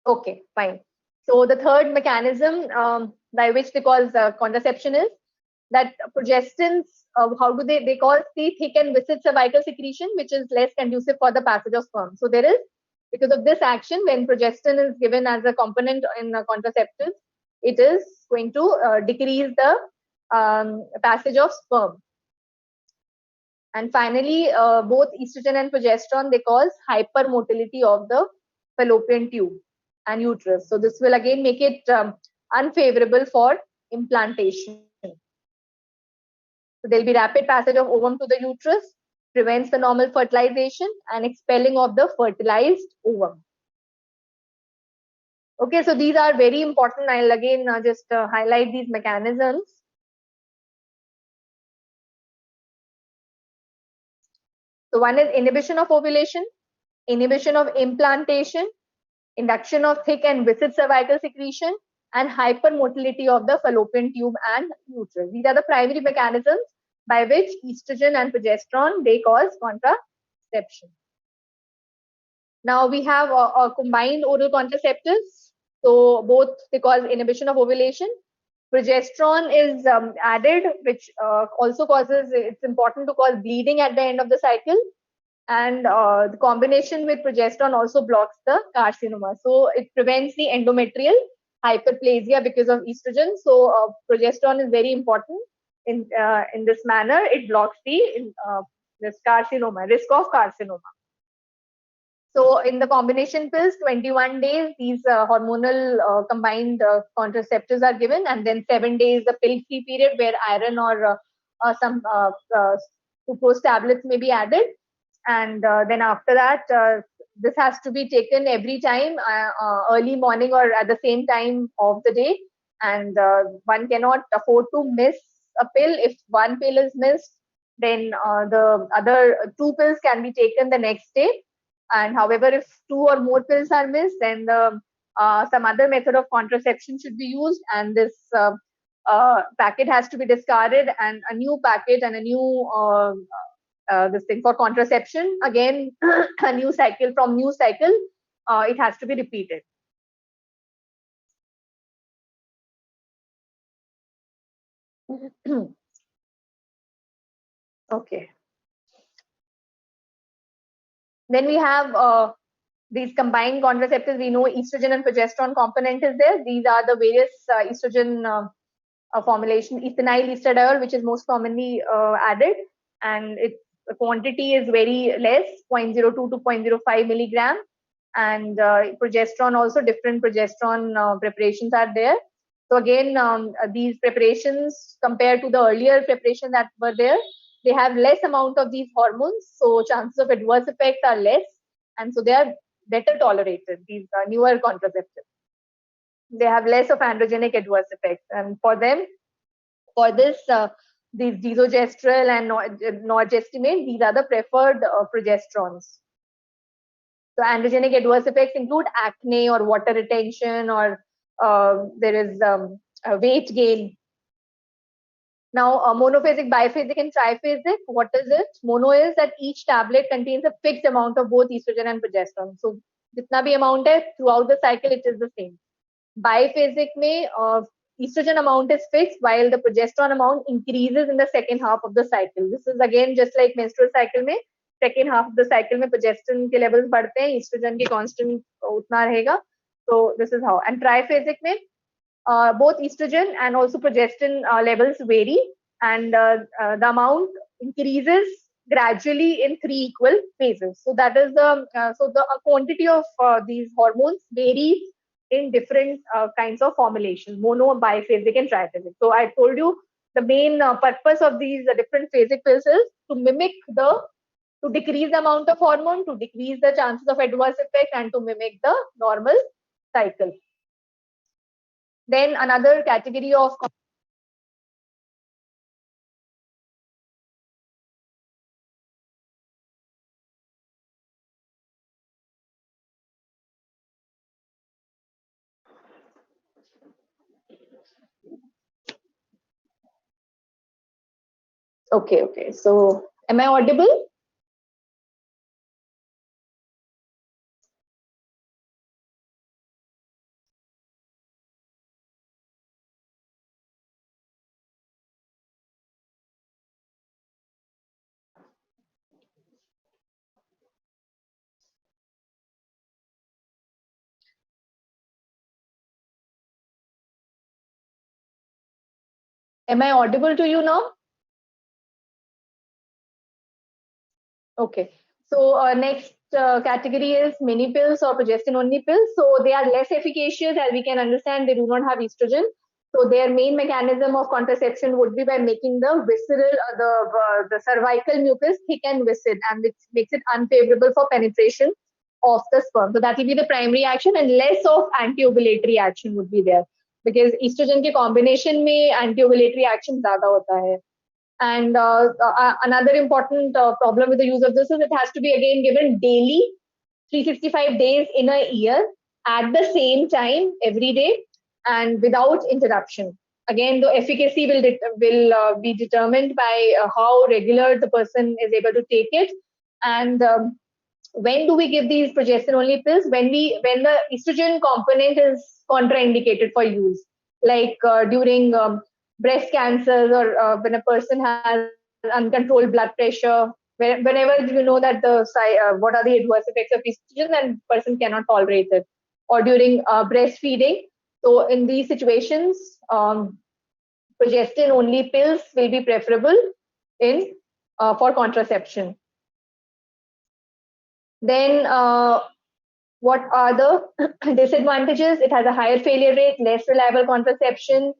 Okay, fine. So the third mechanism by which they cause contraception is that progestins, how do they cause the thick and viscid cervical secretion, which is less conducive for the passage of sperm. So there is, because of this action, when progestin is given as a component in contraceptives, it is going to decrease the passage of sperm. And finally, both estrogen and progesterone, they cause hypermotility of the fallopian tube and uterus. So this will again make it unfavorable for implantation. So there'll be rapid passage of ovum to the uterus, prevents the normal fertilization and expelling of the fertilized ovum. Okay, so these are very important. I'll again just highlight these mechanisms. So one is inhibition of ovulation, inhibition of implantation, induction of thick and viscid cervical secretion, and hypermotility of the fallopian tube and uterus. These are the primary mechanisms by which estrogen and progesterone, they cause contraception. Now we have combined oral contraceptives. So both they cause inhibition of ovulation. Progesterone is added, which also causes, it's important to cause bleeding at the end of the cycle. And the combination with progesterone also blocks the carcinoma. So it prevents the endometrial hyperplasia because of estrogen. So progesterone is very important in this manner. It blocks this carcinoma, risk of carcinoma. So in the combination pills, 21 days, these hormonal combined contraceptives are given, and then 7 days the pill-free period where iron or some sucrose tablets may be added. And then after that, this has to be taken every time, early morning or at the same time of the day. And one cannot afford to miss a pill. If one pill is missed, then the other two pills can be taken the next day. And however, if two or more pills are missed, then some other method of contraception should be used, and this packet has to be discarded, and a new packet and a new this thing for contraception, again a new cycle, from new cycle it has to be repeated. Okay. Then we have these combined contraceptives. We know estrogen and progesterone component is there. These are the various estrogen formulation, ethinyl estradiol, which is most commonly added, and its quantity is very less, 0.02 to 0.05 milligram. And progesterone also, different progesterone preparations are there. So again, these preparations compared to the earlier preparation that were there, they have less amount of these hormones, so chances of adverse effects are less, and so they are better tolerated, these newer contraceptives. They have less of androgenic adverse effects, and for them, for this, these desogestrel and norgestimate, these are the preferred progesterones. So androgenic adverse effects include acne or water retention, or there is weight gain. Now, monophasic, biphasic, and triphasic, what is it? Mono is that each tablet contains a fixed amount of both estrogen and progesterone. So, jitna bhi amount hai, throughout the cycle, it is the same. Biphasic mein, estrogen amount is fixed while the progesterone amount increases in the second half of the cycle. This is again just like menstrual cycle mein, second half of the cycle mein progesterone ke levels badhte hain, estrogen ke constant utna rahega. So this is how. And triphasic mein, both estrogen and also progesterone levels vary, and the amount increases gradually in 3 equal phases. So that is the quantity of these hormones varies in different kinds of formulations, mono, biphasic, and triphasic. So I told you the main purpose of these different phasic pills is to decrease the amount of hormone, to decrease the chances of adverse effect, and to mimic the normal cycle. Then another category of okay. So am I audible? Am I audible to you now? Okay. So next category is mini pills or progestin only pills. So they are less efficacious, as we can understand. They do not have estrogen. So their main mechanism of contraception would be by making the visceral, the cervical mucus thick and viscid, and which makes it unfavorable for penetration of the sperm. So that will be the primary action, and less of anti-ovulatory action would be there, because estrogen के combination में anti-ovulatory action ज़्यादा होता है. And another important problem with the use of this is it has to be again given daily, 365 days in a year, at the same time every day, and without interruption. Again, the efficacy will be determined by how regular the person is able to take it. And when do we give these progestin only pills? When the estrogen component is contraindicated for use, like during breast cancers, or when a person has uncontrolled blood pressure, whenever you know that what are the adverse effects of estrogen and person cannot tolerate it, or during breastfeeding. So in these situations, progestin only pills will be preferable in for contraception. Then what are the disadvantages? It has a higher failure rate, less reliable contraception,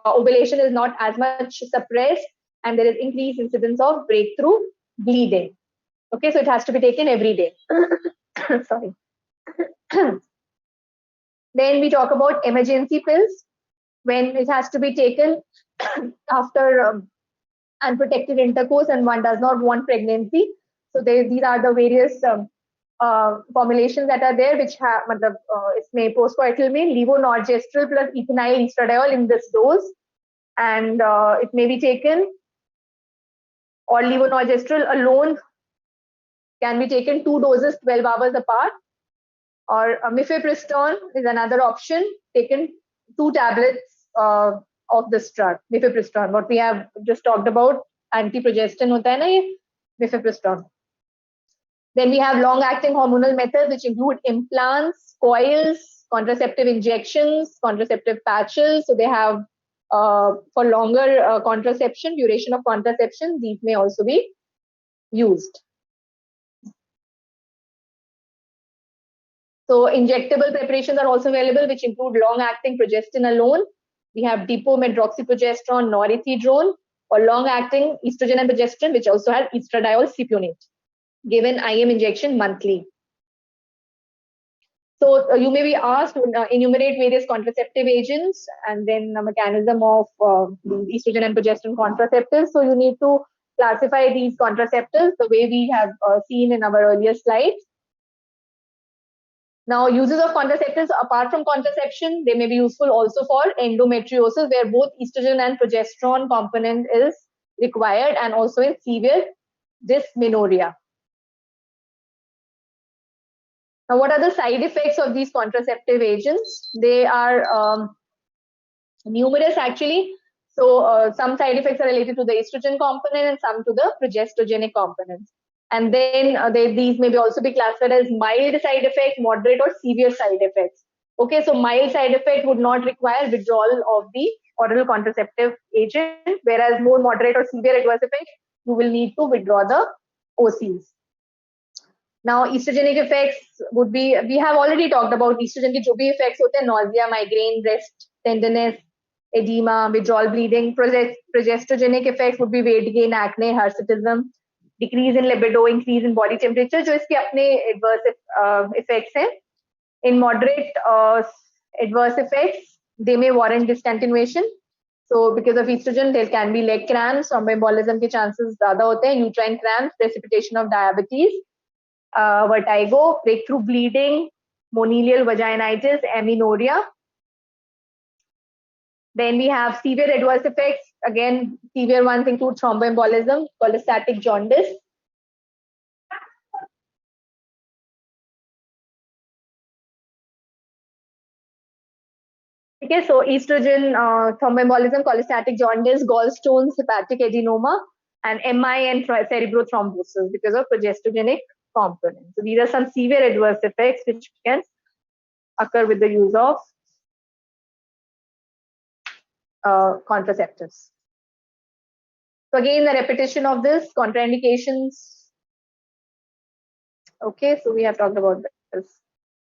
ovulation is not as much suppressed, and there is increased incidence of breakthrough bleeding. Okay, so it has to be taken every day. Sorry. Then we talk about emergency pills, when it has to be taken after unprotected intercourse and one does not want pregnancy. So these are the various formulations that are there, which have इसमें postcoital में levonorgestrel plus ethinyl estradiol in this dose, and it may be taken, or levonorgestrel alone can be taken 2 doses 12 hours apart, or mifepristone is another option, taken 2 tablets of this drug, mifepristone. What we have just talked about, anti-progestin hota hai na ye, mifepristone. Then we have long-acting hormonal methods, which include implants, coils, contraceptive injections, contraceptive patches. So they have for longer contraception, duration of contraception, these may also be used. So injectable preparations are also available, which include long-acting progestin alone. We have depomedroxyprogesterone, norethindrone, or long-acting estrogen and progesterone, which also has estradiol cypionate, given IM injection monthly. So you may be asked to enumerate various contraceptive agents and then the mechanism of estrogen and progesterone contraceptives. So you need to classify these contraceptives the way we have seen in our earlier slides. Now, uses of contraceptives apart from contraception, they may be useful also for endometriosis, where both estrogen and progesterone component is required, and also in severe dysmenorrhea. Now, what are the side effects of these contraceptive agents? They are numerous actually. So some side effects are related to the estrogen component and some to the progesterogenic components. And then these may also be classified as mild side effects, moderate or severe side effects. Okay, so mild side effect would not require withdrawal of the oral contraceptive agent, whereas more moderate or severe adverse effects, you will need to withdraw the OCs. Now, estrogenic effects would be, we have already talked about estrogen के जो भी effects होते हैं, nausea, migraine, breast tenderness, edema, withdrawal bleeding. Progesterogenic effects would be weight gain, acne, hirsutism, decrease in libido, increase in body temperature, जो इसके अपने adverse effects हैं. In moderate adverse effects, they may warrant discontinuation. So because of estrogen, there can be leg cramps, thromboembolism के chances ज़्यादा होते हैं, uterine cramps, precipitation of diabetes, vertigo, breakthrough bleeding, monilial vaginitis, amenorrhea. Then we have severe adverse effects. Again, severe ones include thromboembolism, cholestatic jaundice. Okay, so estrogen, thromboembolism, cholestatic jaundice, gallstones, hepatic adenoma, and MI and cerebrothrombosis because of progesterogenic components. So these are some severe adverse effects which can occur with the use of contraceptives. So again, the repetition of this, contraindications. Okay, so we have talked about this.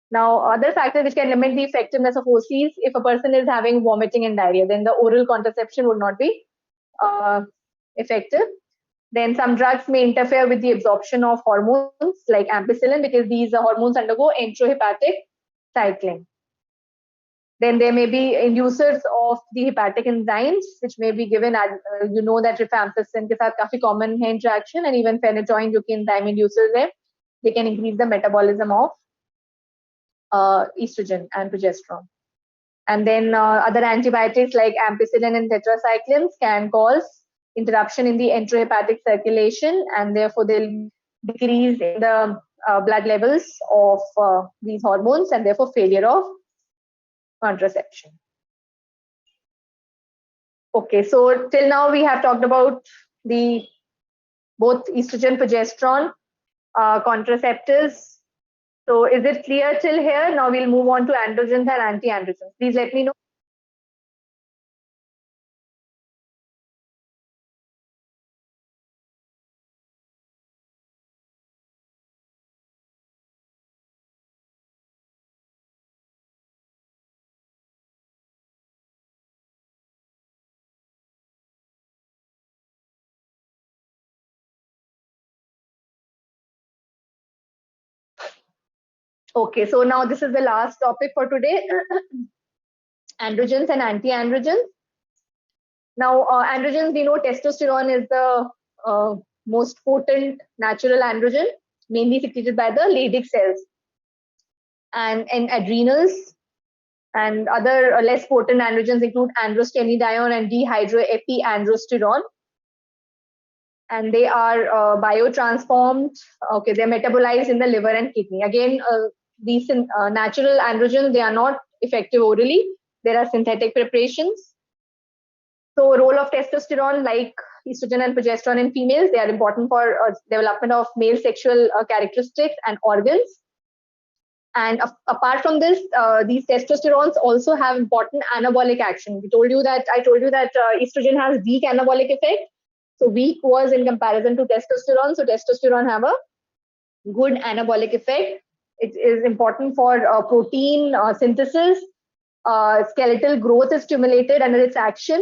Now, other factors which can limit the effectiveness of OCs, if a person is having vomiting and diarrhea, then the oral contraception would not be effective. Then some drugs may interfere with the absorption of hormones like ampicillin because these hormones undergo enterohepatic cycling. Then there may be inducers of the hepatic enzymes, which may be given, you know that rifampicin के साथ काफी common है interaction, and even phenytoin जो कि enzyme inducers है, they can increase the metabolism of estrogen and progesterone. And then other antibiotics like ampicillin and tetracyclines can cause interruption in the enterohepatic circulation, and therefore they'll decrease in the blood levels of these hormones, and therefore failure of contraception. Okay, so till now we have talked about the both estrogen, progesterone, contraceptives. So is it clear till here? Now we'll move on to androgens and anti-androgens. Please let me know. Okay, so now this is the last topic for today. Androgens and anti-androgens. Now, androgens, we know testosterone is the most potent natural androgen, mainly secreted by the Leydig cells and adrenals. And other less potent androgens include androstenedione and dehydroepiandrosterone. And they are biotransformed. Okay, they're metabolized in the liver and kidney. Again, these natural androgens, they are not effective orally. There are synthetic preparations. So role of testosterone, like estrogen and progesterone in females, they are important for development of male sexual characteristics and organs. And apart from this, these testosterones also have important anabolic action. I told you that estrogen has weak anabolic effect. So weak was in comparison to testosterone. So testosterone have a good anabolic effect. It is important for protein synthesis. Skeletal growth is stimulated under its action,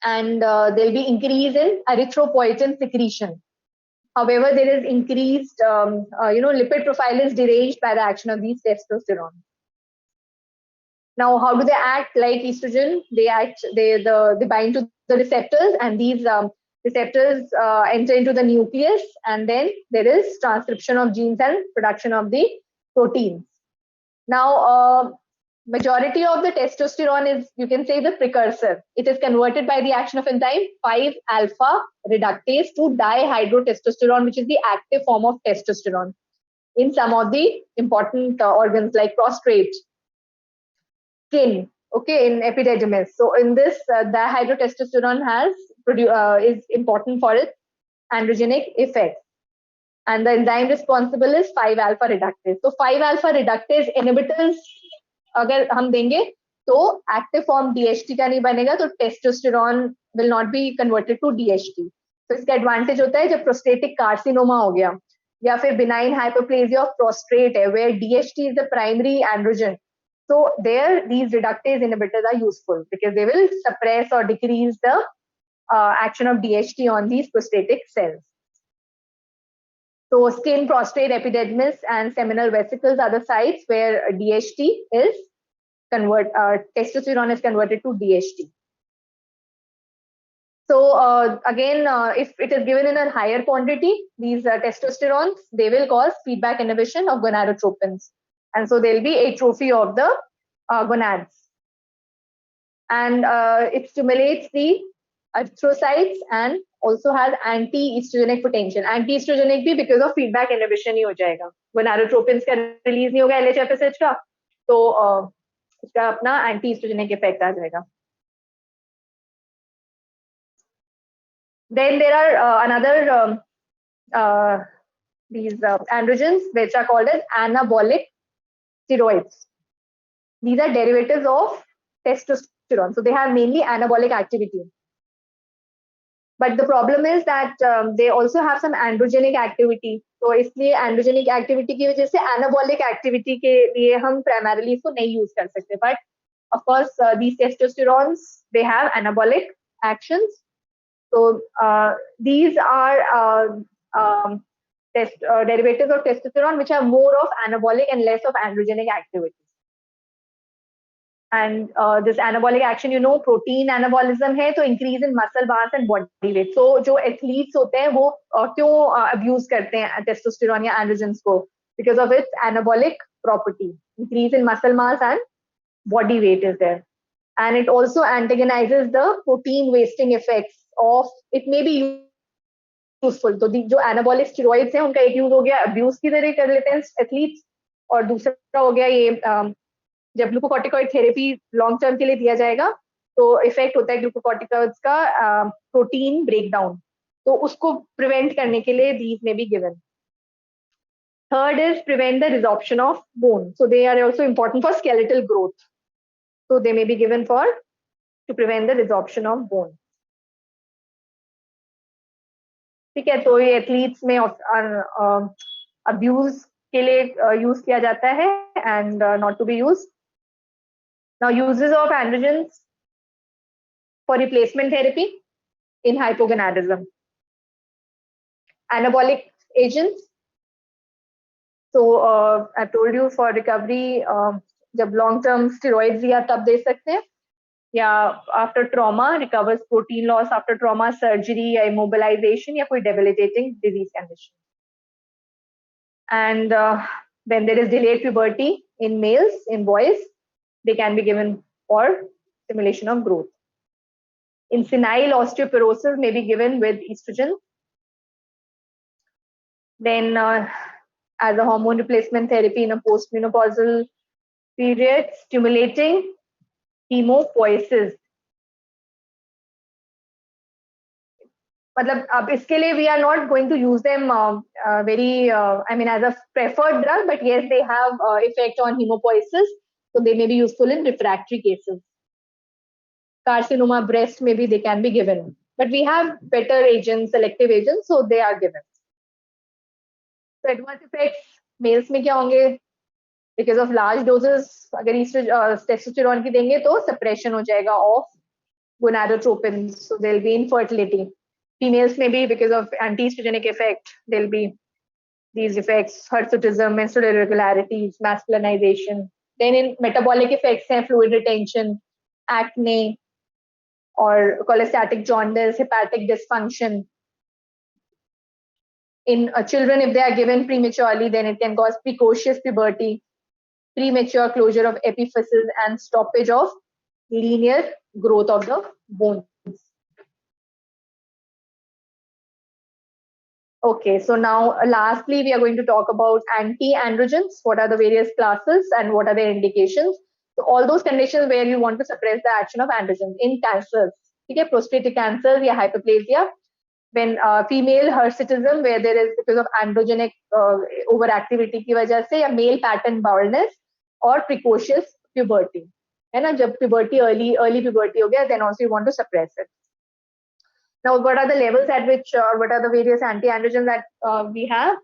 and there'll be increase in erythropoietin secretion. However, there is increased, lipid profile is deranged by the action of these testosterone. Now, how do they act like estrogen? They bind to the receptors, and these receptors enter into the nucleus, and then there is transcription of genes and production of the proteins. Now, majority of the testosterone is, you can say, the precursor. It is converted by the action of enzyme 5-alpha reductase to dihydrotestosterone, which is the active form of testosterone in some of the important organs like prostate, skin, okay, in epididymis. So in this, dihydrotestosterone is important for its androgenic effect. And the enzyme responsible is 5-alpha reductase. So 5-alpha reductase inhibitors अगर हम देंगे तो active form DHT का नहीं बनेगा, तो testosterone will not be converted to DHT. तो इसका एडवांटेज होता है जब प्रोस्टेटिक कार्सिनोमा हो गया या फिर बिनाइन हाइपरप्लेजिया ऑफ प्रोस्टेट है, where DHT is the primary androgen. So there these reductase inhibitors are useful because they will suppress or decrease the action of DHT on these prostatic cells. So skin, prostate, epididymis, and seminal vesicles are the sites where DHT is testosterone is converted to DHT. So again, if it is given in a higher quantity, these testosterones, they will cause feedback inhibition of gonadotropins. And so there will be atrophy of the gonads. And it stimulates the erythrocytes and also has anti-estrogenic potential. Anti-estrogenic भी because of feedback inhibition ही हो जाएगा. Gonadotropins का release नहीं होगा LHFSH का, तो इसका अपना anti-estrogenic effect आ जाएगा. Then there are these androgens which are called as anabolic steroids. These are derivatives of testosterone. So they have mainly anabolic activity. But the problem is that they also have some androgenic activity. So इसलिए androgenic activity की वजह से anabolic activity के लिए हम primarily इसको नहीं use कर सकते. But of course, these testosterones, they have anabolic actions. So these are derivatives of testosterone which have more of anabolic and less of androgenic activity. And this anabolic action, protein anabolism है, तो increase in muscle mass and body weight. So जो athletes होते हैं वो क्यों abuse करते हैं testosterone या androgens को? Because of its anabolic property, increase in muscle mass and body weight is there. And it also antagonizes the protein wasting effects of, it may be useful. तो जो anabolic steroids हैं उनका एक use हो गया abuse की तरह कर लेते हैं athletes, और दूसरा हो गया ये जब ग्लूकोकॉर्टिकॉइड थेरेपी लॉन्ग टर्म के लिए दिया जाएगा तो इफेक्ट होता है ग्लूकोकॉर्टिकॉइड्स का प्रोटीन ब्रेकडाउन. तो उसको प्रिवेंट करने के लिए these may be given. Third is prevent the resorption of bone. So they are also important for skeletal growth. So they may be given for to prevent the resorption of bone. ठीक है, तो ये athletes में abuse के लिए use किया जाता है and not to be use. Now uses of androgens for replacement therapy in hypogonadism. Anabolic agents. So I told you for recovery, जब long term steroids दिया तब दे सकते हैं, या after trauma recovers protein loss after trauma, surgery या immobilization या कोई debilitating disease condition. And when there is delayed puberty in males, in boys, they can be given for stimulation of growth. In senile osteoporosis may be given with estrogen. Then as a hormone replacement therapy in a postmenopausal period, stimulating hemopoiesis. मतलब अब इसके लिए we are not going to use them as a preferred drug, but yes, they have effect on hemopoiesis, so they may be useful in refractory cases. Carcinoma breast, maybe they can be given, but we have better agents, selective agents, so they are given. So adverse effects males में क्या होंगे? Because of large doses, अगर testosterone की देंगे तो suppression हो जाएगा of gonadotropins, so there will be infertility. Females may be because of anti-estrogenic effect, there will be these effects, hirsutism, menstrual irregularities, masculinization. Then in metabolic effects हैं fluid retention, acne, or cholestatic jaundice, hepatic dysfunction. In children, if they are given prematurely, then it can cause precocious puberty, premature closure of epiphysis, and stoppage of linear growth of the bones. Okay, so now lastly, we are going to talk about anti-androgens. What are the various classes and what are their indications? So all those conditions where you want to suppress the action of androgens in cancers, okay, prostatic cancers, या hyperplasia. When female hirsutism, where there is because of androgenic overactivity की वजह से, या male pattern baldness, or precocious puberty, है ना, जब puberty early puberty हो गया, then also you want to suppress it. Now, what are the levels at which, what are the various anti-androgens that we have?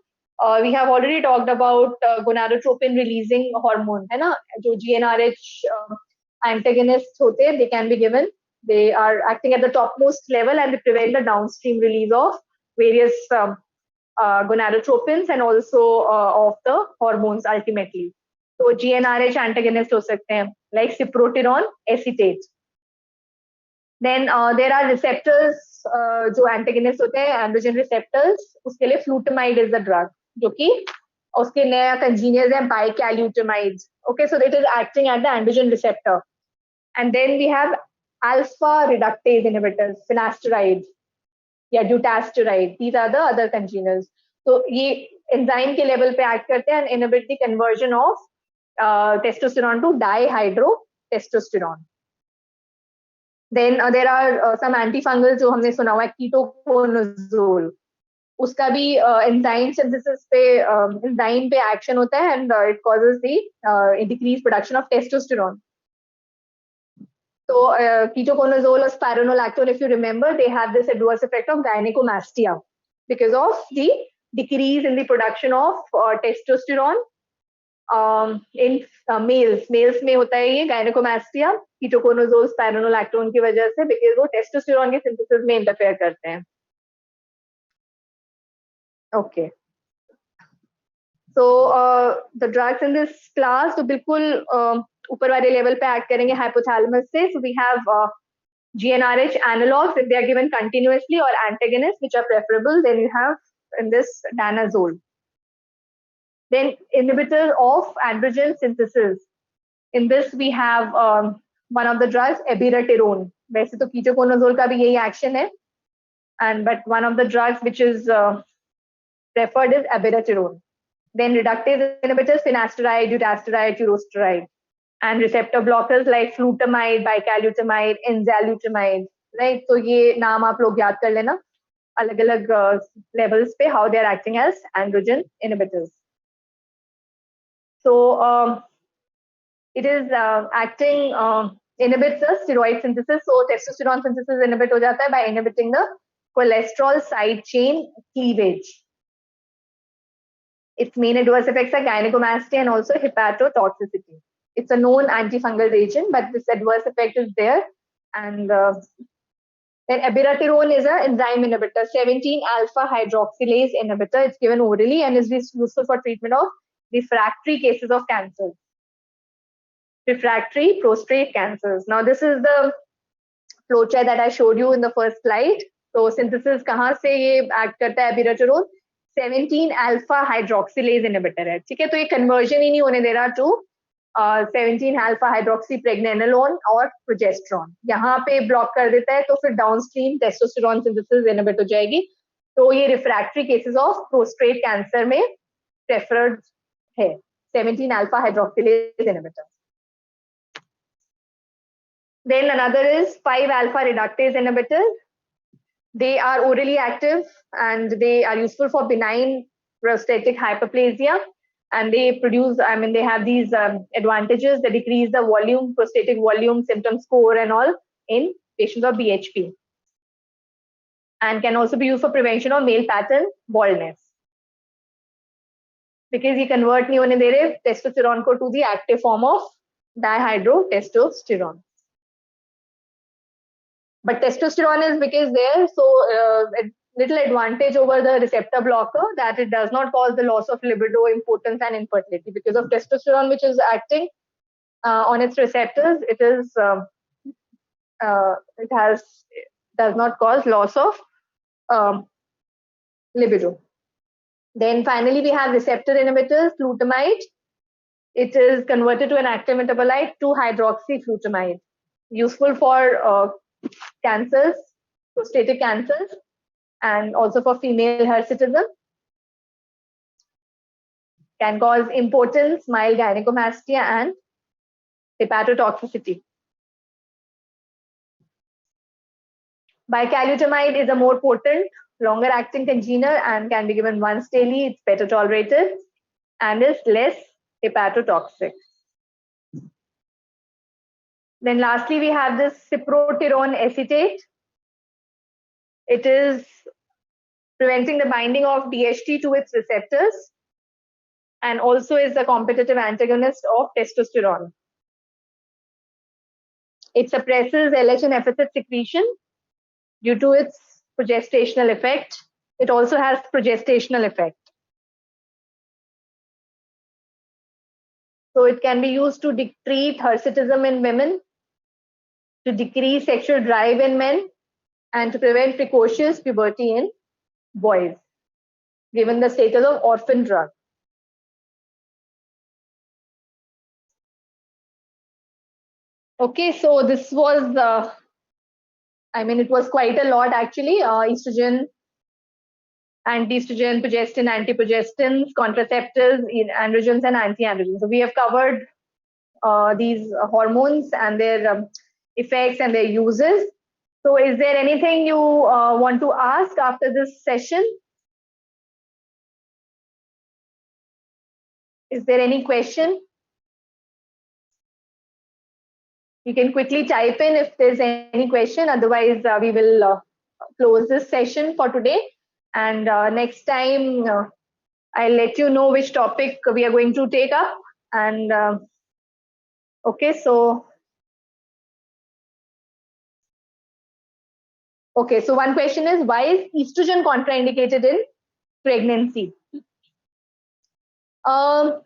We have already talked about gonadotropin releasing hormone, है ना, जो GnRH antagonists होते हैं, they can be given. They are acting at the topmost level and they prevent the downstream release of various gonadotropins and also of the hormones ultimately. So GnRH antagonist हो सकते हैं, like cyproterone acetate. Then there are receptors जो antagonist होते हैं, androgen receptors. उसके लिए flutamide is the drug, जो कि उसके नया congenials हैं bicalutamide. Okay, so it is acting at the androgen receptor. And then we have alpha reductase inhibitors, finasteride या dutasteride. These are the other congenials. So ये enzyme के level पे act करते हैं and inhibit the conversion of testosterone to dihydrotestosterone. Then there are some antifungals जो हमने सुना हुआ है, ketoconazole. उसका भी enzyme synthesis पे enzyme पे action होता है and it causes the decreased production of testosterone. So ketoconazole or spironolactone, if you remember, they have this adverse effect of gynecomastia because of the decrease in the production of testosterone in males. Males में होता है ये gynecomastia, ketoconazole, spironolactone की वजह से, because वो testosterone के synthesis में interfere करते हैं. Okay. So the drugs in this class तो बिल्कुल ऊपर वाले लेवल पे एक्ट करेंगे hypothalamus से. So we have GnRH analogs if they are given continuously, or antagonists which are preferable. Then you have in this danazole. Then inhibitor of androgen synthesis. In this we have one of the drugs, abiraterone. वैसे तो ketoconazole का भी यही action है, but one of the drugs which is preferred is abiraterone. Then reductase inhibitors, finasteride, dutasteride, furosteride. And receptor blockers like flutamide, bicalutamide, enzalutamide, right? So ये नाम आप लोग याद कर लेना. अलग-अलग levels पे how they are acting as androgen inhibitors. So it is acting inhibits the steroid synthesis. So testosterone synthesis inhibit हो जाता है by inhibiting the cholesterol side chain cleavage. Its main adverse effects are gynecomastia and also hepatotoxicity. It's a known antifungal agent, but this adverse effect is there. And then abiraterone is an enzyme inhibitor, 17-alpha hydroxylase inhibitor. It's given orally and is useful for treatment of refractory cases of cancer. Refractory prostate cancers. Now, this is the flowchart that I showed you in the first slide. So, synthesis कहाँ से ये act करता है abiraterone? 17-alpha hydroxylase inhibitor है, ठीक है? तो ये conversion ही नहीं होने दे रहा to 17-alpha hydroxypregnenolone और progesterone. यहाँ पे block कर देता है तो फिर downstream testosterone synthesis inhibit हो जाएगी. तो ये refractory cases of prostate cancer में preferred है 17-alpha hydroxylase inhibitor. Then another is 5-alpha reductase inhibitors. They are orally active and they are useful for benign prostatic hyperplasia. And they produce, they have these advantages. They decrease the volume, prostatic volume, symptom score and all in patients of BHP. And can also be used for prevention of male pattern baldness. Because you convert नहीं होने दे रहे testosterone को to the active form of dihydrotestosterone. But testosterone is because there, so a little advantage over the receptor blocker that it does not cause the loss of libido, impotence, and infertility. Because of testosterone, which is acting on its receptors, it does not cause loss of libido. Then finally, we have receptor inhibitors, flutamide. It is converted to an active metabolite, 2-hydroxyflutamide, useful for cancers, prostatic cancers, and also for female hirsutism. Can cause impotence, mild gynecomastia, and hepatotoxicity. Bicalutamide is a more potent, longer-acting congener and can be given once daily. It's better tolerated and is less hepatotoxic. Then lastly, we have this cyproterone acetate. It is preventing the binding of DHT to its receptors and also is a competitive antagonist of testosterone. It suppresses LH and FSH secretion due to its progestational effect. It also has progestational effect. So it can be used to treat hirsutism in women, to decrease sexual drive in men, and to prevent precocious puberty in boys, given the status of orphan drug. Okay, so this was, it was quite a lot actually. Estrogen, anti-estrogen, progestin, anti-progestins, contraceptives, androgens, and anti-androgens. So we have covered these hormones and their effects and their uses. So is there anything you want to ask after this session? Is there any question? You can quickly type in if there's any question. Otherwise, we will close this session for today. And next time, I'll let you know which topic we are going to take up. And okay, so one question is, why is estrogen contraindicated in pregnancy?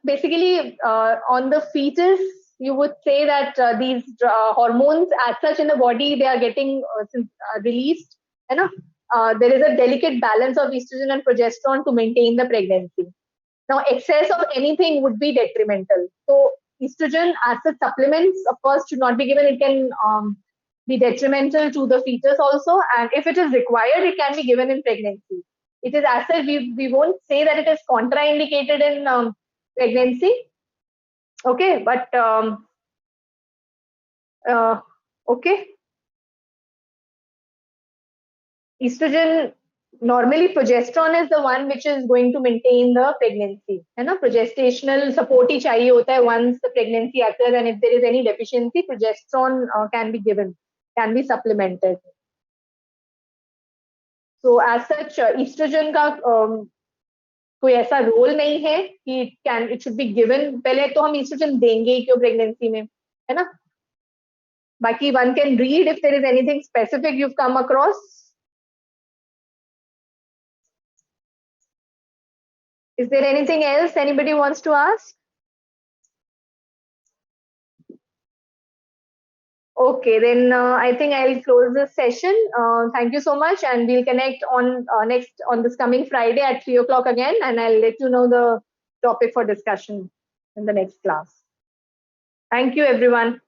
Basically, on the fetus, you would say that these hormones as such in the body, they are getting released. There is a delicate balance of estrogen and progesterone to maintain the pregnancy. Now, excess of anything would be detrimental. So, estrogen as such supplements, of course, should not be given. It can be detrimental to the fetus also. And if it is required, it can be given in pregnancy. It is as such, we won't say that it is contraindicated in pregnancy. Okay, but okay. Estrogen normally progesterone is the one which is going to maintain the pregnancy, है ना? Progestational support ही चाहिए होता है once the pregnancy occurs, and if there is any deficiency, progesterone can be given, can be supplemented. So as such, estrogen का कोई ऐसा role नहीं है कि इट शुड बी गिवन. पहले तो हम estrogen देंगे ही क्यों प्रेगनेंसी में, है ना? बाकी one can read if there is anything specific you've come across. Is there anything else anybody wants to ask? Okay, then I think I'll close this session. Thank you so much, and we'll connect on next on this coming Friday at 3 o'clock again, and I'll let you know the topic for discussion in the next class. Thank you, everyone.